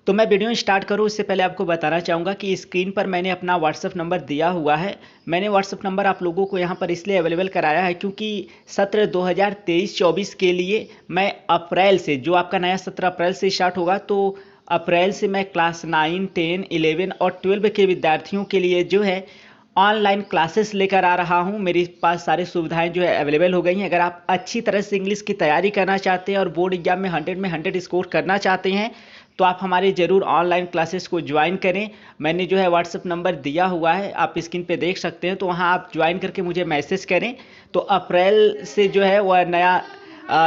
तो मैं video start करूँ उससे पहले आपको बताना चाहूँगा कि स्क्रीन पर मैंने अपना व्हाट्सअप नंबर दिया हुआ है। मैंने व्हाट्सअप नंबर आप लोगों को यहाँ पर इसलिए अवेलेबल कराया है क्योंकि सत्र 2023-24 के लिए मैं अप्रैल से, जो आपका नया सत्र अप्रैल से स्टार्ट होगा, तो अप्रैल से मैं क्लास 9, 10, 11 और 12 के विद्यार्थियों के लिए जो है ऑनलाइन क्लासेस लेकर आ रहा हूं। मेरे पास सारी सुविधाएं जो है अवेलेबल हो गई हैं। अगर आप अच्छी तरह से इंग्लिश की तैयारी करना चाहते हैं और बोर्ड एग्जाम में 100 स्कोर करना चाहते हैं तो आप हमारे ज़रूर ऑनलाइन क्लासेस को ज्वाइन करें। मैंने जो है व्हाट्सअप नंबर दिया हुआ है, आप स्क्रीन पे देख सकते हैं, तो वहाँ आप ज्वाइन करके मुझे मैसेज करें। तो अप्रैल से जो है वह नया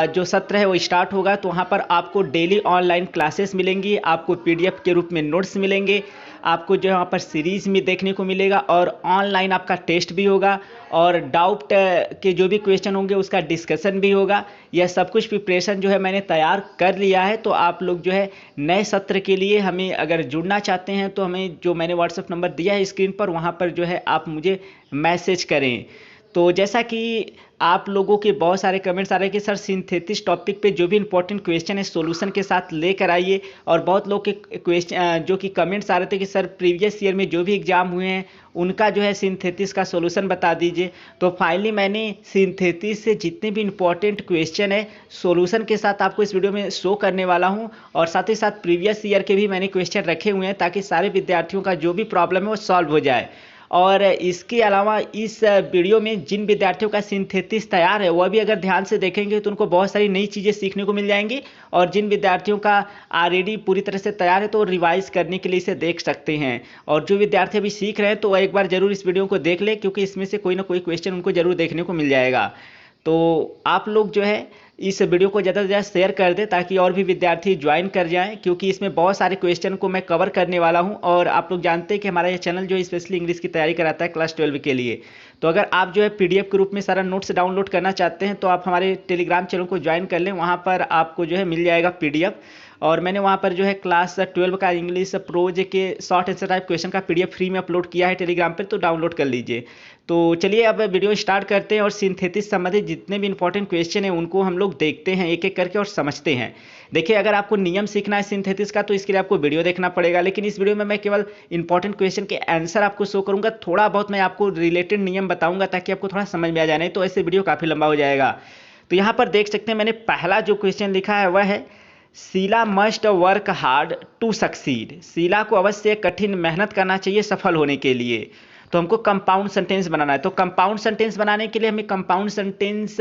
जो सत्र है वो स्टार्ट होगा। तो वहाँ पर आपको डेली ऑनलाइन क्लासेस मिलेंगी, आपको पीडीएफ के रूप में नोट्स मिलेंगे, आपको जो है वहाँ पर सीरीज़ में देखने को मिलेगा और ऑनलाइन आपका टेस्ट भी होगा और डाउट के जो भी क्वेश्चन होंगे उसका डिस्कशन भी होगा। यह सब कुछ प्रिपरेशन जो है मैंने तैयार कर लिया है। तो आप लोग जो है नए सत्र के लिए हमें अगर जुड़ना चाहते हैं तो हमें जो मैंने व्हाट्सअप नंबर दिया है स्क्रीन पर, वहाँ पर जो है आप मुझे मैसेज करें। तो जैसा कि आप लोगों के बहुत सारे कमेंट्स आ रहे हैं कि सर सिंथेटिक्स टॉपिक पे जो भी इंपॉर्टेंट क्वेश्चन है सॉल्यूशन के साथ लेकर आइए, और बहुत लोग के क्वेश्चन जो कि कमेंट्स आ रहे थे कि सर प्रीवियस ईयर में जो भी एग्जाम हुए हैं उनका जो है सिंथेटिक्स का सॉल्यूशन बता दीजिए। तो फाइनली मैंने सिंथेटिक्स से जितने भी इंपॉर्टेंट क्वेश्चन है सॉल्यूशन के साथ आपको इस वीडियो में शो करने वाला हूं, और साथ ही साथ प्रीवियस ईयर के भी मैंने क्वेश्चन रखे हुए हैं ताकि सारे विद्यार्थियों का जो भी प्रॉब्लम है वो सॉल्व हो जाए। और इसके अलावा इस वीडियो में जिन विद्यार्थियों का सिंथेटिक्स तैयार है वह भी अगर ध्यान से देखेंगे तो उनको बहुत सारी नई चीज़ें सीखने को मिल जाएंगी, और जिन विद्यार्थियों का ऑलरेडी पूरी तरह से तैयार है तो रिवाइज करने के लिए इसे देख सकते हैं। और जो विद्यार्थी अभी सीख रहे हैं तो वह एक बार जरूर इस वीडियो को देख लें क्योंकि इसमें से कोई ना कोई क्वेश्चन उनको जरूर देखने को मिल जाएगा। तो आप लोग जो है इस वीडियो को ज़्यादा से ज़्यादा शेयर कर दें ताकि और भी विद्यार्थी ज्वाइन कर जाएं, क्योंकि इसमें बहुत सारे क्वेश्चन को मैं कवर करने वाला हूं। और आप लोग जानते हैं कि हमारा ये चैनल जो स्पेशली इंग्लिश की तैयारी कराता है क्लास 12 के लिए। तो अगर आप जो है पीडीएफ के रूप में सारा नोट्स डाउनलोड करना चाहते हैं तो आप हमारे टेलीग्राम चैनल को ज्वाइन कर लें, वहाँ पर आपको जो है मिल जाएगा पीडीएफ। और मैंने वहाँ पर जो है क्लास 12 का इंग्लिश प्रोज के शॉर्ट आंसर टाइप क्वेश्चन का पीडीएफ फ्री में अपलोड किया है टेलीग्राम पर, तो डाउनलोड कर लीजिए। तो चलिए अब वीडियो स्टार्ट करते हैं और सिंथेटिक्स संबंधित जितने भी इंपॉर्टेंट क्वेश्चन हैं उनको हम लोग देखते हैं एक एक करके और समझते हैं। देखिए, अगर आपको नियम सीखना है सिंथेटिक्स का तो इसके लिए आपको वीडियो देखना पड़ेगा, लेकिन इस वीडियो में मैं केवल इंपॉर्टेंट क्वेश्चन के आंसर आपको शो करूंगा। थोड़ा बहुत मैं आपको रिलेटेड नियम बताऊंगा ताकि आपको थोड़ा समझ में आ जाए, नहीं तो ऐसे वीडियो काफ़ी लंबा हो जाएगा। तो यहाँ पर देख सकते हैं मैंने पहला जो क्वेश्चन लिखा है वह है Sheela must work hard to succeed. Sheela को अवश्य कठिन मेहनत करना चाहिए सफल होने के लिए। तो हमको कंपाउंड सेंटेंस बनाना है। तो कंपाउंड सेंटेंस बनाने के लिए हमें कंपाउंड सेंटेंस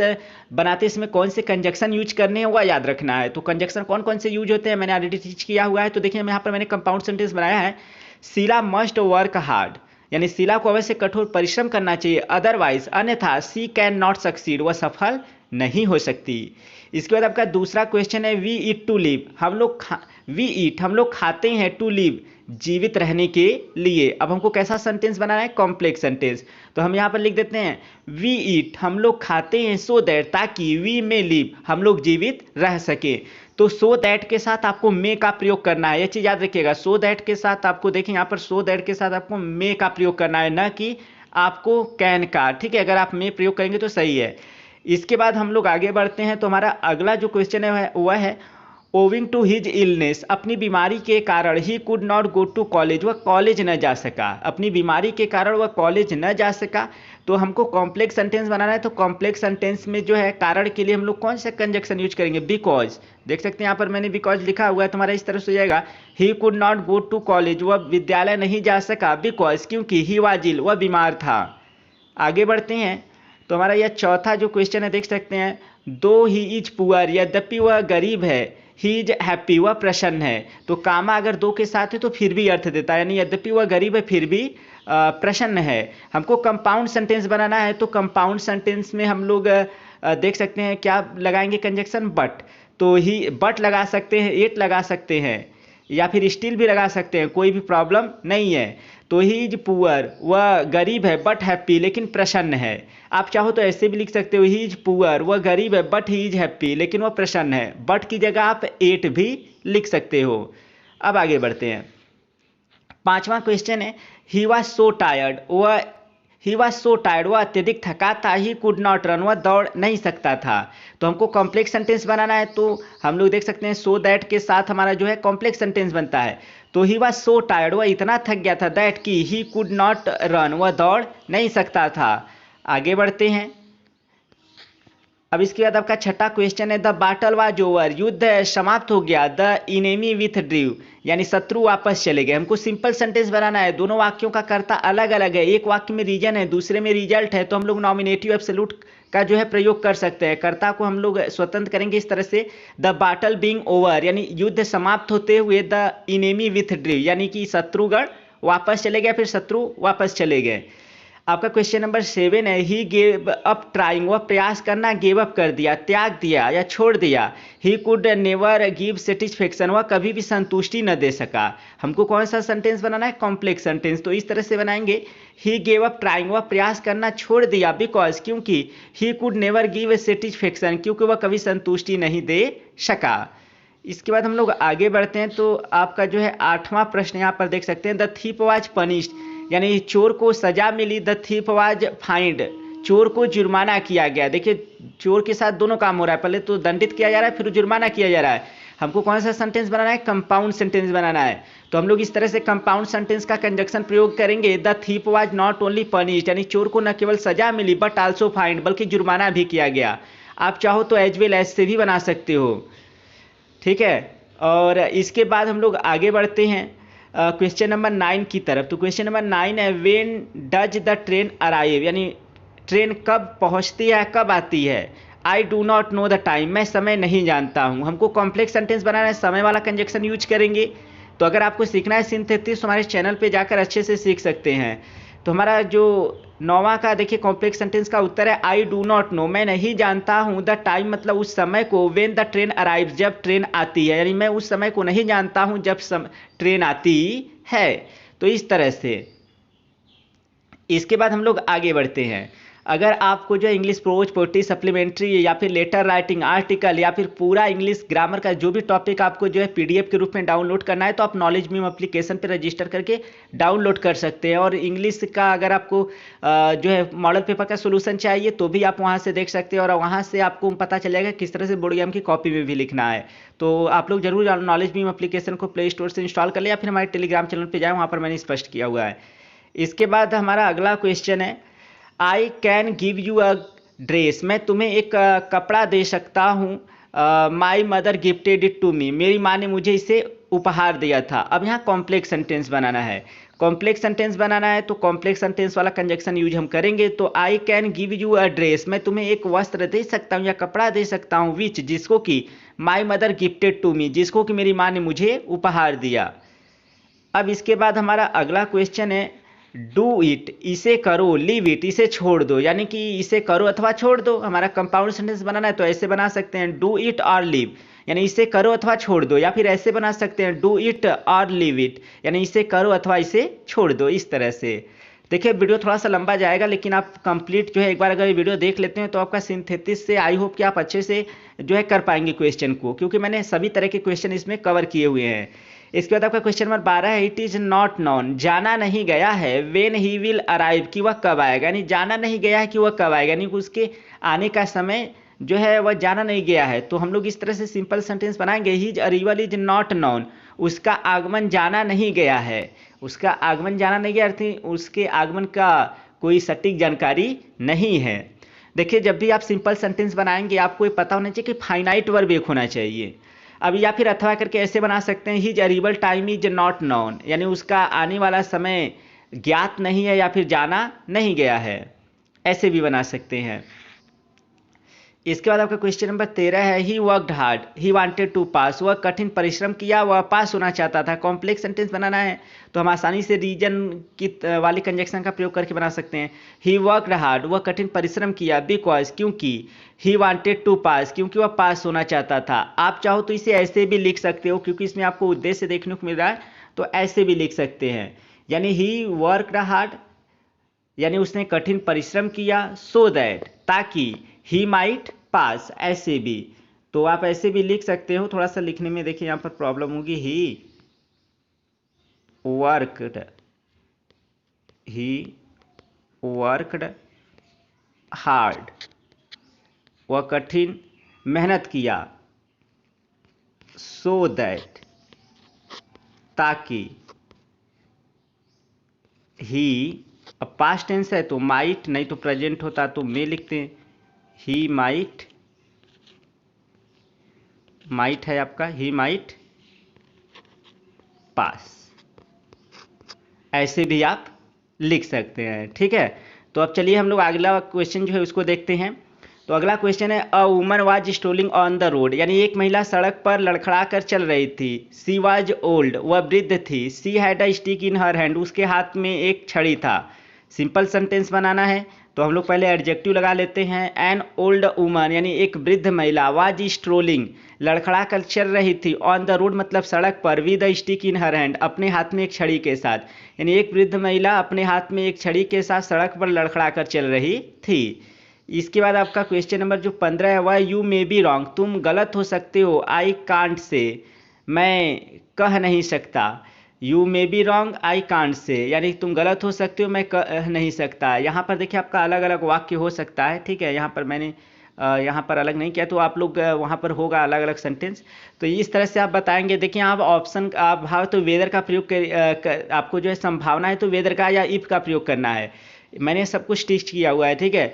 बनाते इसमें कौन से कंजक्शन यूज करने हैं वह याद रखना है। तो कंजक्शन कौन कौन से यूज होते हैं मैंने ऑलरेडी टीच किया हुआ है। तो देखिए यहाँ पर मैंने कंपाउंड सेंटेंस बनाया है, शीला मस्ट वर्क हार्ड, यानी शीला को अवश्य कठोर परिश्रम करना चाहिए, अदरवाइज अन्यथा शी कैन नॉट सक्सीड, वह सफल नहीं हो सकती। इसके बाद आपका दूसरा क्वेश्चन है वी ईट टू लिव, हम लोग खाते हैं, टू लिव जीवित रहने के लिए। अब हमको कैसा सेंटेंस बनाना है, कॉम्प्लेक्स सेंटेंस। तो हम यहाँ पर लिख देते हैं वी ईट, हम लोग खाते हैं, सो दैट, ताकि, वी में लिव, हम लोग जीवित रह सके। तो सो दैट के साथ आपको मे का प्रयोग करना है, यह चीज याद रखिएगा। सो दैट के साथ आपको देखिए यहाँ पर सो दैट के साथ आपको मे का प्रयोग करना है, न कि आपको कैन का। ठीक है, अगर आप मे प्रयोग करेंगे तो सही है। इसके बाद हम लोग आगे बढ़ते हैं। तो हमारा अगला जो क्वेश्चन है वह है ओविंग टू हिज इलनेस, अपनी बीमारी के कारण ही could not go to college, वह कॉलेज न जा सका। अपनी बीमारी के कारण वह कॉलेज न जा सका। तो हमको कॉम्प्लेक्स सेंटेंस बनाना है। तो कॉम्प्लेक्स सेंटेंस में जो है कारण के लिए हम लोग कौन सा कंजक्शन यूज करेंगे, बिकॉज। देख सकते हैं यहाँ पर मैंने बिकॉज लिखा हुआ है, तुम्हारा इस तरह से हो जाएगा he could not go to college, वह विद्यालय नहीं जा सका, बिकॉज, क्योंकि, ही वाज इल, वह बीमार था। आगे बढ़ते हैं। तो हमारा यह चौथा जो क्वेश्चन है देख सकते हैं, दो ही इज पुअर, यद्यपि वह गरीब है, ही इज हैप्पी, वह प्रसन्न है। तो कामा अगर दो के साथ है तो फिर भी अर्थ देता है, यानी यद्यपि वह गरीब है फिर भी प्रसन्न है। हमको कंपाउंड सेंटेंस बनाना है। तो कंपाउंड सेंटेंस में हम लोग देख सकते हैं क्या लगाएंगे कंजक्शन, बट। तो ही बट लगा सकते हैं, एट लगा सकते हैं, या फिर स्टिल भी लगा सकते हैं, कोई भी प्रॉब्लम नहीं है। तो ही इज पुअर, वह गरीब है, बट हैप्पी, लेकिन प्रसन्न है। आप चाहो तो ऐसे भी लिख सकते हो, ही इज पुअर, वह गरीब है, बट ही इज हैप्पी, लेकिन वह प्रसन्न है। बट की जगह आप एट भी लिख सकते हो। अब आगे बढ़ते हैं। पांचवा क्वेश्चन है ही वॉज सो टायर्ड, वह ही वॉज सो टायर्ड, वह अत्यधिक थका था। ही कुड नॉट रन, वह दौड़ नहीं सकता था। तो हमको कॉम्प्लेक्स सेंटेंस बनाना है, तो हम लोग देख सकते हैं सो दैट के साथ हमारा जो है कॉम्प्लेक्स सेंटेंस बनता है। तो ही वॉज सो टायर्ड, वह इतना थक गया था, दैट कि ही कुड नॉट रन, वह दौड़ नहीं सकता था। आगे बढ़ते हैं। अब इसके बाद आपका छठा क्वेश्चन है, द बैटल वाज ओवर, युद्ध समाप्त हो गया। द इनेमी विथड्रू, यानी शत्रु वापस चले गए। हमको सिंपल सेंटेंस बनाना है, दोनों वाक्यों का कर्ता अलग अलग है, एक वाक्य में रीजन है, दूसरे में रिजल्ट है, तो हम लोग नॉमिनेटिव एब्सोल्यूट का जो है प्रयोग कर सकते हैं। कर्ता को हम लोग स्वतंत्र करेंगे इस तरह से, द बैटल बीइंग ओवर, यानी युद्ध समाप्त होते हुए, द इनेमी विथड्रू, यानी कि शत्रुगण वापस चले गए, फिर शत्रु वापस चले गए। आपका क्वेश्चन नंबर 7 है, ही गेव अप ट्राइंग, वह प्रयास करना गेव अप कर दिया, त्याग दिया या छोड़ दिया। He could never give satisfaction, वह कभी भी संतुष्टि न दे सका। हमको कौन सा सेंटेंस बनाना है? Complex sentence. तो इस तरह से बनाएंगे, ही गेव अप ट्राइंग, वह प्रयास करना छोड़ दिया, बिकॉज, क्योंकि, he could never give satisfaction, क्योंकि वह कभी संतुष्टि नहीं दे सका। इसके बाद हम लोग आगे बढ़ते हैं, तो आपका जो है 8वां प्रश्न यहाँ पर देख सकते हैं, द थीप वाज पनिश्ड, यानी चोर को सजा मिली। द थीप वाज फाइंड, चोर को जुर्माना किया गया। देखिए चोर के साथ दोनों काम हो रहा है, पहले तो दंडित किया जा रहा है, फिर जुर्माना किया जा रहा है। हमको कौन सा सेंटेंस बनाना है? कंपाउंड सेंटेंस बनाना है। तो हम लोग इस तरह से कंपाउंड सेंटेंस का कंजक्शन प्रयोग करेंगे, the thief was not only punished, यानी चोर को न केवल सजा मिली बट आल्सो फाइंड, बल्कि जुर्माना भी किया गया। आप चाहो तो एज वेल एज से भी बना सकते हो, ठीक है। और इसके बाद हम लोग आगे बढ़ते हैं क्वेश्चन नंबर 9 की तरफ। तो क्वेश्चन नंबर 9 है, when does the train arrive, यानी ट्रेन कब पहुंचती है, कब आती है। I do not know the time, मैं समय नहीं जानता हूं। हमको कॉम्प्लेक्स सेंटेंस बनाना है, समय वाला कंजक्शन यूज करेंगे। तो अगर आपको सीखना है सिंथेसिस, हमारे चैनल पे जाकर अच्छे से सीख सकते हैं। तो हमारा जो 9वां का देखिए कॉम्प्लेक्स सेंटेंस का उत्तर है, आई डू नॉट नो, मैं नहीं जानता हूं। द टाइम मतलब उस समय को, व्हेन द ट्रेन अराइव्स, जब ट्रेन आती है, यानी मैं उस समय को नहीं जानता हूं जब ट्रेन आती है। तो इस तरह से इसके बाद हम लोग आगे बढ़ते हैं। अगर आपको जो इंग्लिश प्रोज, पोएट्री, सप्लीमेंट्री या फिर लेटर राइटिंग, आर्टिकल या फिर पूरा इंग्लिश ग्रामर का जो भी टॉपिक आपको जो है पीडीएफ के रूप में डाउनलोड करना है, तो आप नॉलेज मीम एप्लीकेशन पर रजिस्टर करके डाउनलोड कर सकते हैं। और इंग्लिश का अगर आपको जो है मॉडल पेपर का सोल्यूशन चाहिए तो भी आप वहाँ से देख सकते हैं, और वहाँ से आपको पता चल जाएगा किस तरह से बोर्ड एग्जाम की कॉपी में भी लिखना है। तो आप लोग जरूर नॉलेज मीम एप्लीकेशन को प्ले स्टोर से इंस्टॉल कर ले, या फिर हमारे टेलीग्राम चैनल पर जाए, वहाँ पर मैंने स्पष्ट किया हुआ है। इसके बाद हमारा अगला क्वेश्चन है, I can give you a dress, मैं तुम्हें एक कपड़ा दे सकता हूँ। My mother gifted it to me, मेरी माँ ने मुझे इसे उपहार दिया था। अब यहाँ कॉम्प्लेक्स सेंटेंस बनाना है। कॉम्प्लेक्स सेंटेंस बनाना है तो कॉम्प्लेक्स सेंटेंस वाला कंजक्शन यूज हम करेंगे। तो आई can give you a dress, मैं तुम्हें एक वस्त्र दे सकता हूँ या कपड़ा दे सकता हूँ, विच, जिसको कि, my mother gifted to me, जिसको कि मेरी माँ ने मुझे उपहार दिया। अब इसके बाद हमारा अगला क्वेश्चन है, डू इट, इसे करो, लीव इट, इसे छोड़ दो, यानी कि इसे करो अथवा छोड़ दो। हमारा कंपाउंड सेंटेंस बनाना है तो ऐसे बना सकते हैं, डू इट और लीव, यानी इसे करो अथवा छोड़ दो। या फिर ऐसे बना सकते हैं, डू इट और लीव इट, यानी इसे करो अथवा इसे छोड़ दो। इस तरह से देखिए वीडियो थोड़ा सा लंबा जाएगा, लेकिन आप कंप्लीट जो है एक बार अगर ये वीडियो देख लेते हैं तो आपका सिंथेसिस से आई होप कि आप अच्छे से जो है कर पाएंगे क्वेश्चन को, क्योंकि मैंने सभी तरह के क्वेश्चन इसमें कवर किए हुए हैं। इसके बाद आपका क्वेश्चन नंबर 12 है, इट इज नॉट नॉन, जाना नहीं गया है, वेन ही विल अराइव, कि वह कब आएगा, यानी जाना नहीं गया है कि वह कब आएगा, यानी उसके आने का समय जो है वह जाना नहीं गया है। तो हम लोग इस तरह से सिंपल सेंटेंस बनाएंगे, his arrival is not non, उसका आगमन जाना नहीं गया है। उसका आगमन जाना नहीं गया अर्थात उसके आगमन का कोई सटीक जानकारी नहीं है। देखिए जब भी आप सिंपल सेंटेंस बनाएंगे आपको ये पता होना चाहिए कि फाइनाइट वर्ब एक होना चाहिए। अब या फिर अथवा करके ऐसे बना सकते हैं, his arrival time is not non, यानी उसका आने वाला समय ज्ञात नहीं है या फिर जाना नहीं गया है, ऐसे भी बना सकते हैं। इसके बाद आपका क्वेश्चन नंबर 13 है, he worked hard, he wanted to pass, वह कठिन परिश्रम किया, वह पास होना चाहता था। कॉम्प्लेक्स सेंटेंस बनाना है तो हम आसानी से रीजन की वाली कंजक्शन का प्रयोग करके बना सकते हैं। ही वर्कड हार्ड, वह कठिन परिश्रम किया, बिकॉज, क्योंकि, ही वांटेड टू पास, क्योंकि वह पास होना चाहता था। आप चाहो तो इसे ऐसे भी लिख सकते हो, क्योंकि इसमें आपको उद्देश्य देखने को मिल रहा है, तो ऐसे भी लिख सकते हैं, यानी ही वर्कड हार्ड, यानी उसने कठिन परिश्रम किया, सो दैट, ताकि, ही माइट पास, ऐसे भी। तो आप ऐसे भी लिख सकते हो। थोड़ा सा लिखने में देखिए यहाँ पर प्रॉब्लम होगी, he worked, he worked hard, वह कठिन मेहनत किया, सो दैट ताकि, ही, अब पास्ट टेंस है तो माइट, नहीं तो प्रेजेंट होता तो मे लिखते हैं, ही माइट, माइट है आपका, ही माइट पास, ऐसे भी आप लिख सकते हैं। ठीक है, तो अब चलिए हम लोग अगला क्वेश्चन जो है उसको देखते हैं। तो अगला क्वेश्चन है, a woman was strolling on the road, यानी एक महिला सड़क पर लड़खड़ा कर चल रही थी। सी वाज ओल्ड, वह वृद्ध थी। She had a stick in her hand, उसके हाथ में एक छड़ी था। सिंपल सेंटेंस बनाना है तो हम लोग पहले एडजेक्टिव लगा लेते हैं। एन ओल्ड वुमन यानी एक वृद्ध महिला, वाज स्ट्रोलिंग लड़खड़ा कर चल रही थी, ऑन द रोड मतलब सड़क पर, with a stick in her hand अपने हाथ में एक छड़ी के साथ, यानी एक वृद्ध महिला अपने हाथ में एक छड़ी के साथ सड़क पर लड़खड़ा कर चल रही थी। इसके बाद आपका क्वेश्चन नंबर जो 15 है वह, यू मे बी रॉन्ग, तुम गलत हो सकते हो। आई कांट से, मैं कह नहीं सकता। You may be wrong, I can't से, यानी तुम गलत हो सकते हो, मैं कह नहीं सकता। यहाँ पर देखिए आपका अलग अलग वाक्य हो सकता है। ठीक है, यहाँ पर मैंने यहाँ पर अलग नहीं किया, तो आप लोग वहाँ पर होगा अलग अलग सेंटेंस, तो इस तरह से आप बताएंगे। देखिए आप ऑप्शन आप भाव तो वेदर का प्रयोग आपको जो है संभावना है तो वेदर का या इफ का प्रयोग करना है। मैंने सब कुछ टेस्ट किया हुआ है। ठीक है,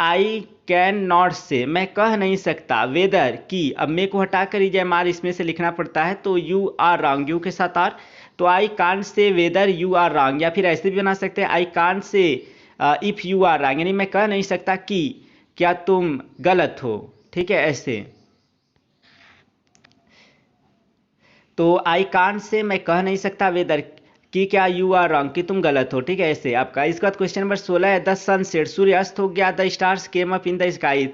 आई कैन नॉट से, मैं कह नहीं सकता। वेदर की, अब मे को हटाकर ही जय मार इसमें से लिखना पड़ता है, तो यू आर रॉन्ग, यू के साथ आर, तो I can't say whether you are wrong, या फिर ऐसे भी बना सकते हैं, I can't say if you are wrong, यानी मैं कह नहीं सकता कि क्या तुम गलत हो। ठीक है, ऐसे तो आई कांट से, मैं कह नहीं सकता वेदर कि क्या यू आर रॉन्ग, कि तुम गलत हो। ठीक है, ऐसे आपका। इसके बाद क्वेश्चन नंबर 16 है, द सन सेट, सूर्य अस्त हो गया। The stars came up in the sky,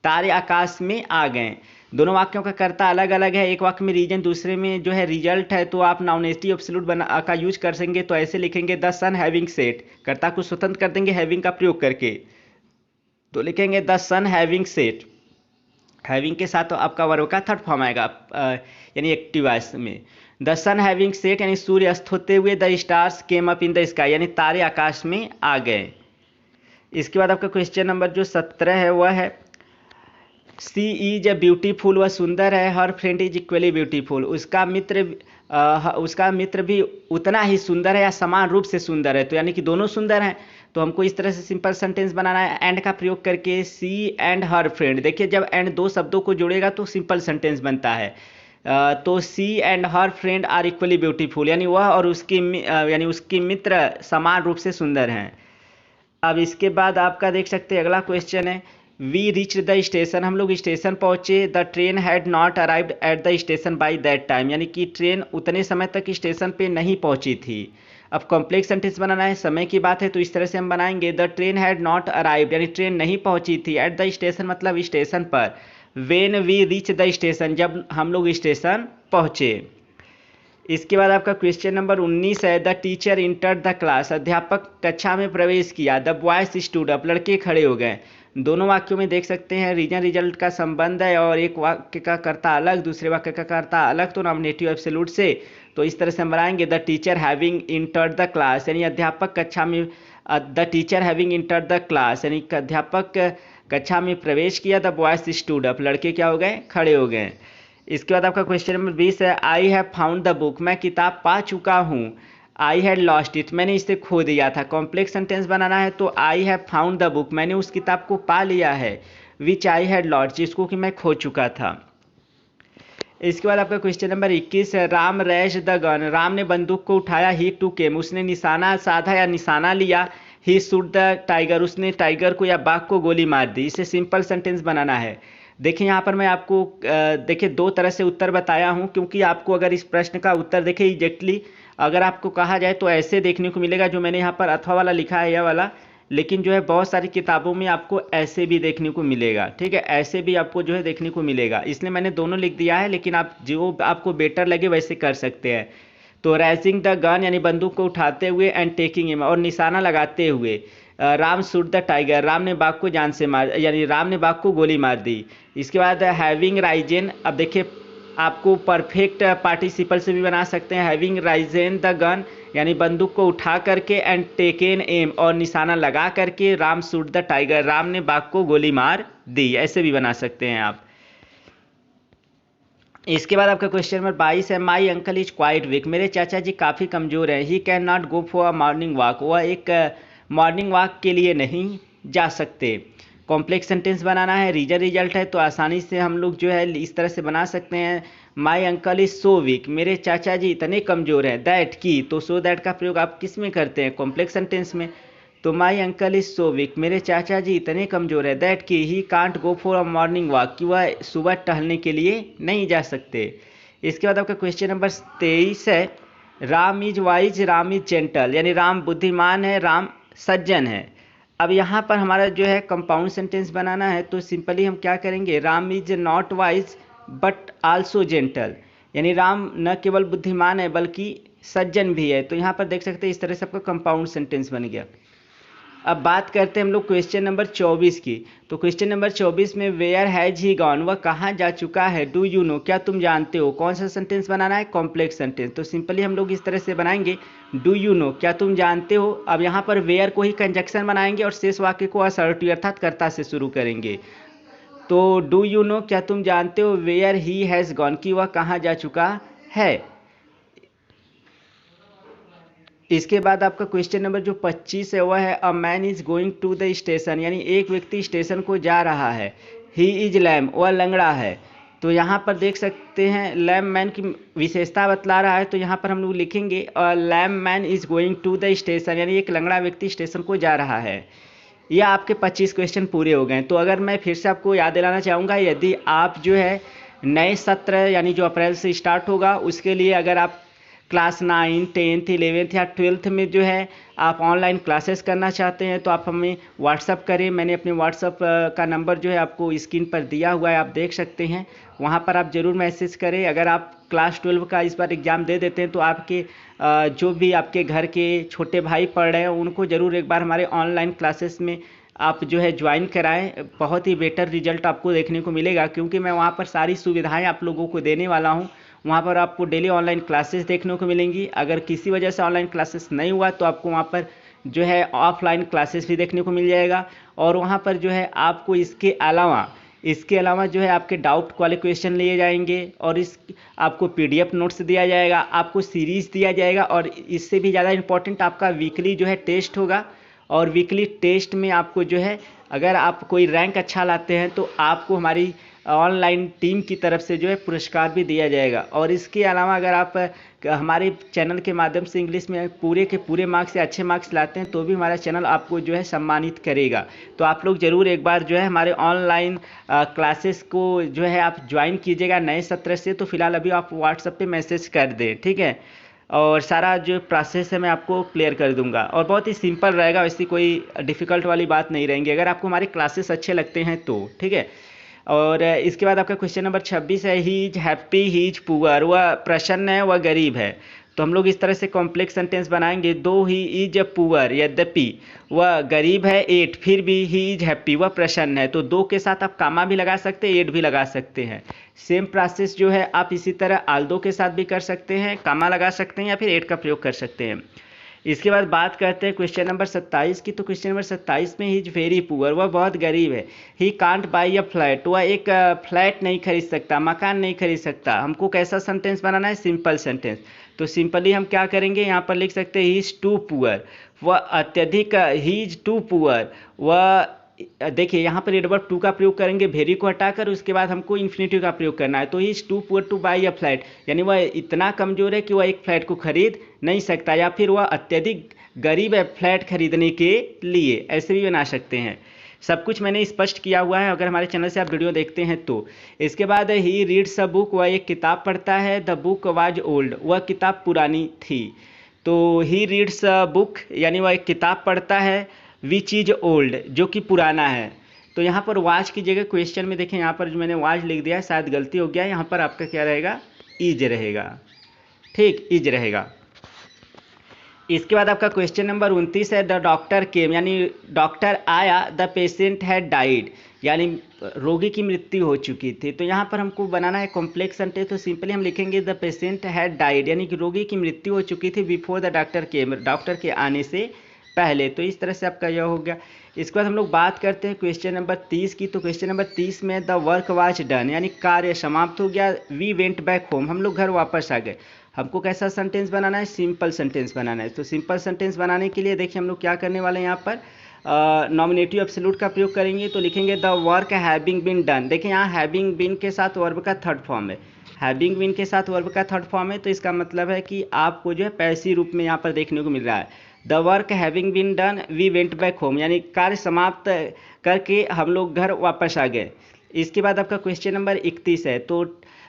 तारे आकाश में आ गए। दोनों वाक्यों का कर्ता अलग अलग है, एक वाक्य में रीजन, दूसरे में जो है रिजल्ट है, तो आप नॉनेटिव एब्सोल्यूट का यूज कर सकेंगे, तो ऐसे लिखेंगे, द सन हैविंग सेट, कर्ता को स्वतंत्र कर देंगे हैविंग का प्रयोग करके, तो लिखेंगे the sun having set. Having के साथ तो आपका वर्ब का थर्ड फॉर्म आएगा, यानी एक्टिव वॉइस में। द सन हैविंग सेट यानी सूर्य अस्त होते हुए, the stars came up in the sky यानी तारे आकाश में आ गए। इसके बाद आपका क्वेश्चन नंबर जो 17 है वह है, सी इज अ ब्यूटीफुल, वह सुंदर है। हर फ्रेंड इज इक्वली ब्यूटीफुल, उसका मित्र भी उतना ही सुंदर है या समान रूप से सुंदर है, तो यानी कि दोनों सुंदर हैं। तो हमको इस तरह से सिंपल सेंटेंस बनाना है एंड का प्रयोग करके, सी एंड हर फ्रेंड। देखिए जब एंड दो शब्दों को जोड़ेगा तो सिंपल सेंटेंस बनता है। तो she and her friend are equally beautiful, यानी वह और यानी उसकी मित्र समान रूप से सुंदर हैं। अब इसके बाद आपका देख सकते हैं अगला क्वेश्चन है, वी रिच द स्टेशन, हम लोग स्टेशन पहुंचे। The train had not arrived at the station by that time, यानी कि ट्रेन उतने समय तक स्टेशन पे नहीं पहुंची थी। अब कॉम्प्लेक्स सेंटेंस बनाना है, समय की बात है तो इस तरह से हम बनाएंगे, the train had not arrived यानी ट्रेन नहीं पहुंची थी, एट द स्टेशन मतलब स्टेशन पर, when we reach the station जब हम लोग स्टेशन पहुंचे। इसके बाद आपका क्वेश्चन नंबर 19 है, the teacher enter the class, अध्यापक कक्षा में प्रवेश किया। द बॉयज स्टूड अप, लड़के खड़े हो गए। दोनों वाक्यों में देख सकते हैं रीजन रिजल्ट का संबंध है, और एक वाक्य का कर्ता अलग दूसरे वाक्य का कर्ता अलग, तो नॉमिनेटिव एब्सोल्यूट से, तो इस तरह से हम बनाएंगे, the teacher having entered the class यानी अध्यापक कक्षा में, the teacher having entered the class यानी अध्यापक कक्षा में प्रवेश किया। द बॉयज स्टूड अप, लड़के क्या हो गए, खड़े हो गए। इसके बाद आपका क्वेश्चन नंबर 20 है, I have found the book, मैं किताब पा चुका हूँ। आई हैड लॉस्ट इट, मैंने इसे खो दिया था। कॉम्प्लेक्स सेंटेंस बनाना है तो I have found the book, मैंने उस किताब को पा लिया है। विच आई हैड लॉस्ट, जिसको कि मैं खो चुका था। इसके बाद आपका क्वेश्चन नंबर 21 है, Ram rash the gun, Ram ने बंदूक को उठाया। ही टू केम, उसने निशाना साधा या निशाना लिया। ही शूट द टाइगर, उसने टाइगर को या बाघ को गोली मार दी। इसे सिंपल सेंटेंस बनाना है। देखिए यहाँ पर मैं आपको देखिए दो तरह से उत्तर बताया हूँ, क्योंकि आपको अगर इस प्रश्न का उत्तर देखे एग्जैक्टली अगर आपको कहा जाए तो ऐसे देखने को मिलेगा, जो मैंने यहाँ पर अथवा वाला लिखा है यह वाला, लेकिन जो है बहुत सारी किताबों में आपको ऐसे भी देखने को मिलेगा। ठीक है, ऐसे भी आपको जो है देखने को मिलेगा, इसलिए मैंने दोनों लिख दिया है, लेकिन आप जो आपको बेटर लगे वैसे कर सकते हैं। तो रैजिंग द गन यानी बंदूक को उठाते हुए, एंड टेकिंग हिम और निशाना लगाते हुए। Ram shoot the tiger, Ram ने बाघ को जान से मार यानी राम ने बाघ को गोली मार दी। इसके बाद हैविंग राइजन, अब देखिए आपको परफेक्ट पार्टिसिपल से भी बना सकते हैं। हैविंग राइजन द गन, यानी बंदूक को उठा करके, एंड टेकन एम, और निशाना लगा करके, Ram shoot the tiger, Ram ने बाघ को गोली मार दी, ऐसे भी बना सकते हैं आप। इसके बाद आपका क्वेश्चन नंबर 22 है, my uncle is quite weak, मेरे चाचा जी काफ़ी कमज़ोर हैं। He can not go for a morning walk, वह एक मॉर्निंग वॉक के लिए नहीं जा सकते। कॉम्प्लेक्स सेंटेंस बनाना है, रीजन रिजल्ट है, तो आसानी से हम लोग जो है इस तरह से बना सकते हैं। माई अंकल इज सो वीक, मेरे चाचा जी इतने कमज़ोर हैं। दैट की, तो सो दैट का प्रयोग आप किस में करते हैं? कॉम्प्लेक्स सेंटेंस में। तो माई अंकल इज सो वीक, मेरे चाचा जी इतने कमज़ोर हैं। दैट की he can't go for a morning walk, कि वह सुबह टहलने के लिए नहीं जा सकते। इसके बाद आपका क्वेश्चन नंबर 23 है, Ram is wise, Ram is gentle, यानी राम बुद्धिमान है, राम सज्जन है। अब यहाँ पर हमारा जो है कंपाउंड सेंटेंस बनाना है, तो सिंपली हम क्या करेंगे, Ram is not wise but also gentle, यानी राम न केवल बुद्धिमान है बल्कि सज्जन भी है। तो यहाँ पर देख सकते हैं इस तरह से आपका कंपाउंड सेंटेंस बन गया। अब बात करते हैं हम लोग क्वेश्चन नंबर 24 की। तो क्वेश्चन नंबर 24 में वेयर हैज ही गॉन, वह कहाँ जा चुका है। डू यू नो, क्या तुम जानते हो। कौन सा सेंटेंस बनाना है? Complex sentence. तो सिंपली हम लोग इस तरह से बनाएंगे, डू यू नो, क्या तुम जानते हो। अब यहाँ पर वेयर को ही कंजक्शन बनाएंगे और शेष वाक्य को असर्टिव अर्थात कर्ता से शुरू करेंगे। तो डू यू नो, क्या तुम जानते हो, वेयर ही हैज़ गॉन, कि वह कहाँ जा चुका है। इसके बाद आपका क्वेश्चन नंबर जो 25 है वह है, a man is going to the station, यानी एक व्यक्ति स्टेशन को जा रहा है। ही इज लैम, वह लंगड़ा है। तो यहाँ पर देख सकते हैं लैम मैन की विशेषता बतला रहा है, तो यहाँ पर हम लोग लिखेंगे lame man is going to the station, यानी एक लंगड़ा व्यक्ति स्टेशन को जा रहा है। यह आपके 25 क्वेश्चन पूरे हो गए। तो अगर मैं फिर से आपको याद दिलाना चाहूँगा, यदि आप जो है नए सत्र यानी जो अप्रैल से स्टार्ट होगा उसके लिए अगर आप क्लास 9, 10th, 11th या 12th में जो है आप ऑनलाइन क्लासेस करना चाहते हैं तो आप हमें व्हाट्सअप करें। मैंने अपने व्हाट्सअप का नंबर जो है आपको स्क्रीन पर दिया हुआ है, आप देख सकते हैं। वहाँ पर आप ज़रूर मैसेज करें। अगर आप क्लास 12 का इस बार एग्ज़ाम दे देते हैं तो आपके जो भी आपके घर के छोटे भाई पढ़ रहे हैं उनको ज़रूर एक बार हमारे ऑनलाइन क्लासेस में आप जो है ज्वाइन कराएं। बहुत ही बेटर रिजल्ट आपको देखने को मिलेगा, क्योंकि मैं वहाँ पर सारी सुविधाएं आप लोगों को देने वाला हूँ। वहाँ पर आपको डेली ऑनलाइन क्लासेस देखने को मिलेंगी। अगर किसी वजह से ऑनलाइन क्लासेस नहीं हुआ तो आपको वहाँ पर जो है ऑफलाइन क्लासेस भी देखने को मिल जाएगा। और वहाँ पर जो है आपको इसके अलावा जो है आपके डाउट वाले क्वेश्चन लिए जाएंगे, और आपको पीडीएफ नोट्स दिया जाएगा, आपको सीरीज़ दिया जाएगा, और इससे भी ज़्यादा इम्पोर्टेंट आपका वीकली जो है टेस्ट होगा। और वीकली टेस्ट में आपको जो है अगर आप कोई रैंक अच्छा लाते हैं तो आपको हमारी ऑनलाइन टीम की तरफ से जो है पुरस्कार भी दिया जाएगा। और इसके अलावा अगर आप हमारे चैनल के माध्यम से इंग्लिश में पूरे के पूरे मार्क्स या अच्छे मार्क्स लाते हैं तो भी हमारा चैनल आपको जो है सम्मानित करेगा। तो आप लोग ज़रूर एक बार जो है हमारे ऑनलाइन क्लासेस को जो है आप ज्वाइन कीजिएगा नए सत्र से। तो फिलहाल अभी आप व्हाट्सएप पे मैसेज कर दें, ठीक है। और सारा जो प्रोसेस है मैं आपको क्लियर कर दूंगा, और बहुत ही सिंपल रहेगा, वैसी कोई डिफ़िकल्ट वाली बात नहीं रहेंगी अगर आपको हमारे क्लासेस अच्छे लगते हैं तो, ठीक है। और इसके बाद आपका क्वेश्चन नंबर 26 है, he is happy he is poor, वह प्रसन्न है वह गरीब है। तो हम लोग इस तरह से कॉम्प्लेक्स सेंटेंस बनाएंगे, दो ही इज पुअर, यद्यपि वह गरीब है, एट, फिर भी ही इज हैप्पी, वह प्रसन्न है। तो दो के साथ आप कामा भी लगा सकते हैं, एट भी लगा सकते हैं। सेम प्रोसेस जो है आप इसी तरह आल्दो के साथ भी कर सकते हैं, कामा लगा सकते हैं या फिर एट का प्रयोग कर सकते हैं। इसके बाद बात करते हैं क्वेश्चन नंबर 27 की। तो क्वेश्चन नंबर 27 में ही इज वेरी पुअर, वह बहुत गरीब है। He can't by a flat, वह एक फ्लैट नहीं खरीद सकता, मकान नहीं खरीद सकता। हमको कैसा सेंटेंस बनाना है? Simple sentence. तो सिंपली हम क्या करेंगे, यहाँ पर लिख सकते हैं ही इज टू पुअर, वह अत्यधिक, ही इज टू पुअर, वह देखिए यहाँ पर एडवर्ब टू का प्रयोग करेंगे वेरी को हटाकर, उसके बाद हमको इन्फिनेटिव का प्रयोग करना है। तो he is too poor to buy a flat, यानी वह इतना कमजोर है कि वह एक फ्लैट को खरीद नहीं सकता, या फिर वह अत्यधिक गरीब है फ्लैट खरीदने के लिए, ऐसे भी बना सकते हैं। सब कुछ मैंने स्पष्ट किया हुआ है अगर हमारे चैनल से आप वीडियो देखते हैं तो। इसके बाद ही रीड्स अ बुक, वह एक किताब पढ़ता है। द बुक वाज ओल्ड, वह किताब पुरानी थी। तो ही रीड्स अ बुक यानी वह एक किताब पढ़ता है, विच इज ओल्ड जो कि पुराना है। तो यहाँ पर वाज की जगह क्वेश्चन में देखें, यहाँ पर जो मैंने वाज लिख दिया है शायद गलती हो गया, यहाँ पर आपका क्या रहेगा? इज रहेगा, ठीक, इज रहेगा। इसके बाद आपका क्वेश्चन नंबर 29 है, द डॉक्टर केम, यानी डॉक्टर आया, द पेशेंट हैड डाइड, यानी रोगी की मृत्यु हो चुकी थी। तो यहाँ पर हमको बनाना है कॉम्प्लेक्स सेंटेंस, तो सिंपली हम लिखेंगे द पेशेंट हैड डाइड, यानी कि रोगी की मृत्यु हो चुकी थी before the doctor came, doctor के आने से पहले। तो इस तरह से आपका यह हो गया। इसके बाद हम लोग बात करते हैं क्वेश्चन नंबर 30 की। तो क्वेश्चन नंबर 30 में द वर्क वाज डन, यानी कार्य समाप्त हो गया। वी वेंट बैक होम, हम लोग घर वापस आ गए। हमको कैसा सेंटेंस बनाना है? सिंपल सेंटेंस बनाना है। तो सिंपल सेंटेंस बनाने के लिए देखिए हम लोग क्या करने वाले हैं, यहाँ पर नॉमिनेटिव एब्सोल्यूट का प्रयोग करेंगे। तो लिखेंगे the work having been done. देखिए यहाँ हैविंग बीन के साथ वर्ब का थर्ड फॉर्म है, हैविंग बीन के साथ वर्ब का थर्ड फॉर्म है, तो इसका मतलब है कि आपको जो है पैसिव रूप में यहाँ पर देखने को मिल रहा है। The work having been done we went back home, यानी कार्य समाप्त करके हम लोग घर वापस आ गए। इसके बाद आपका क्वेश्चन नंबर 31 है। तो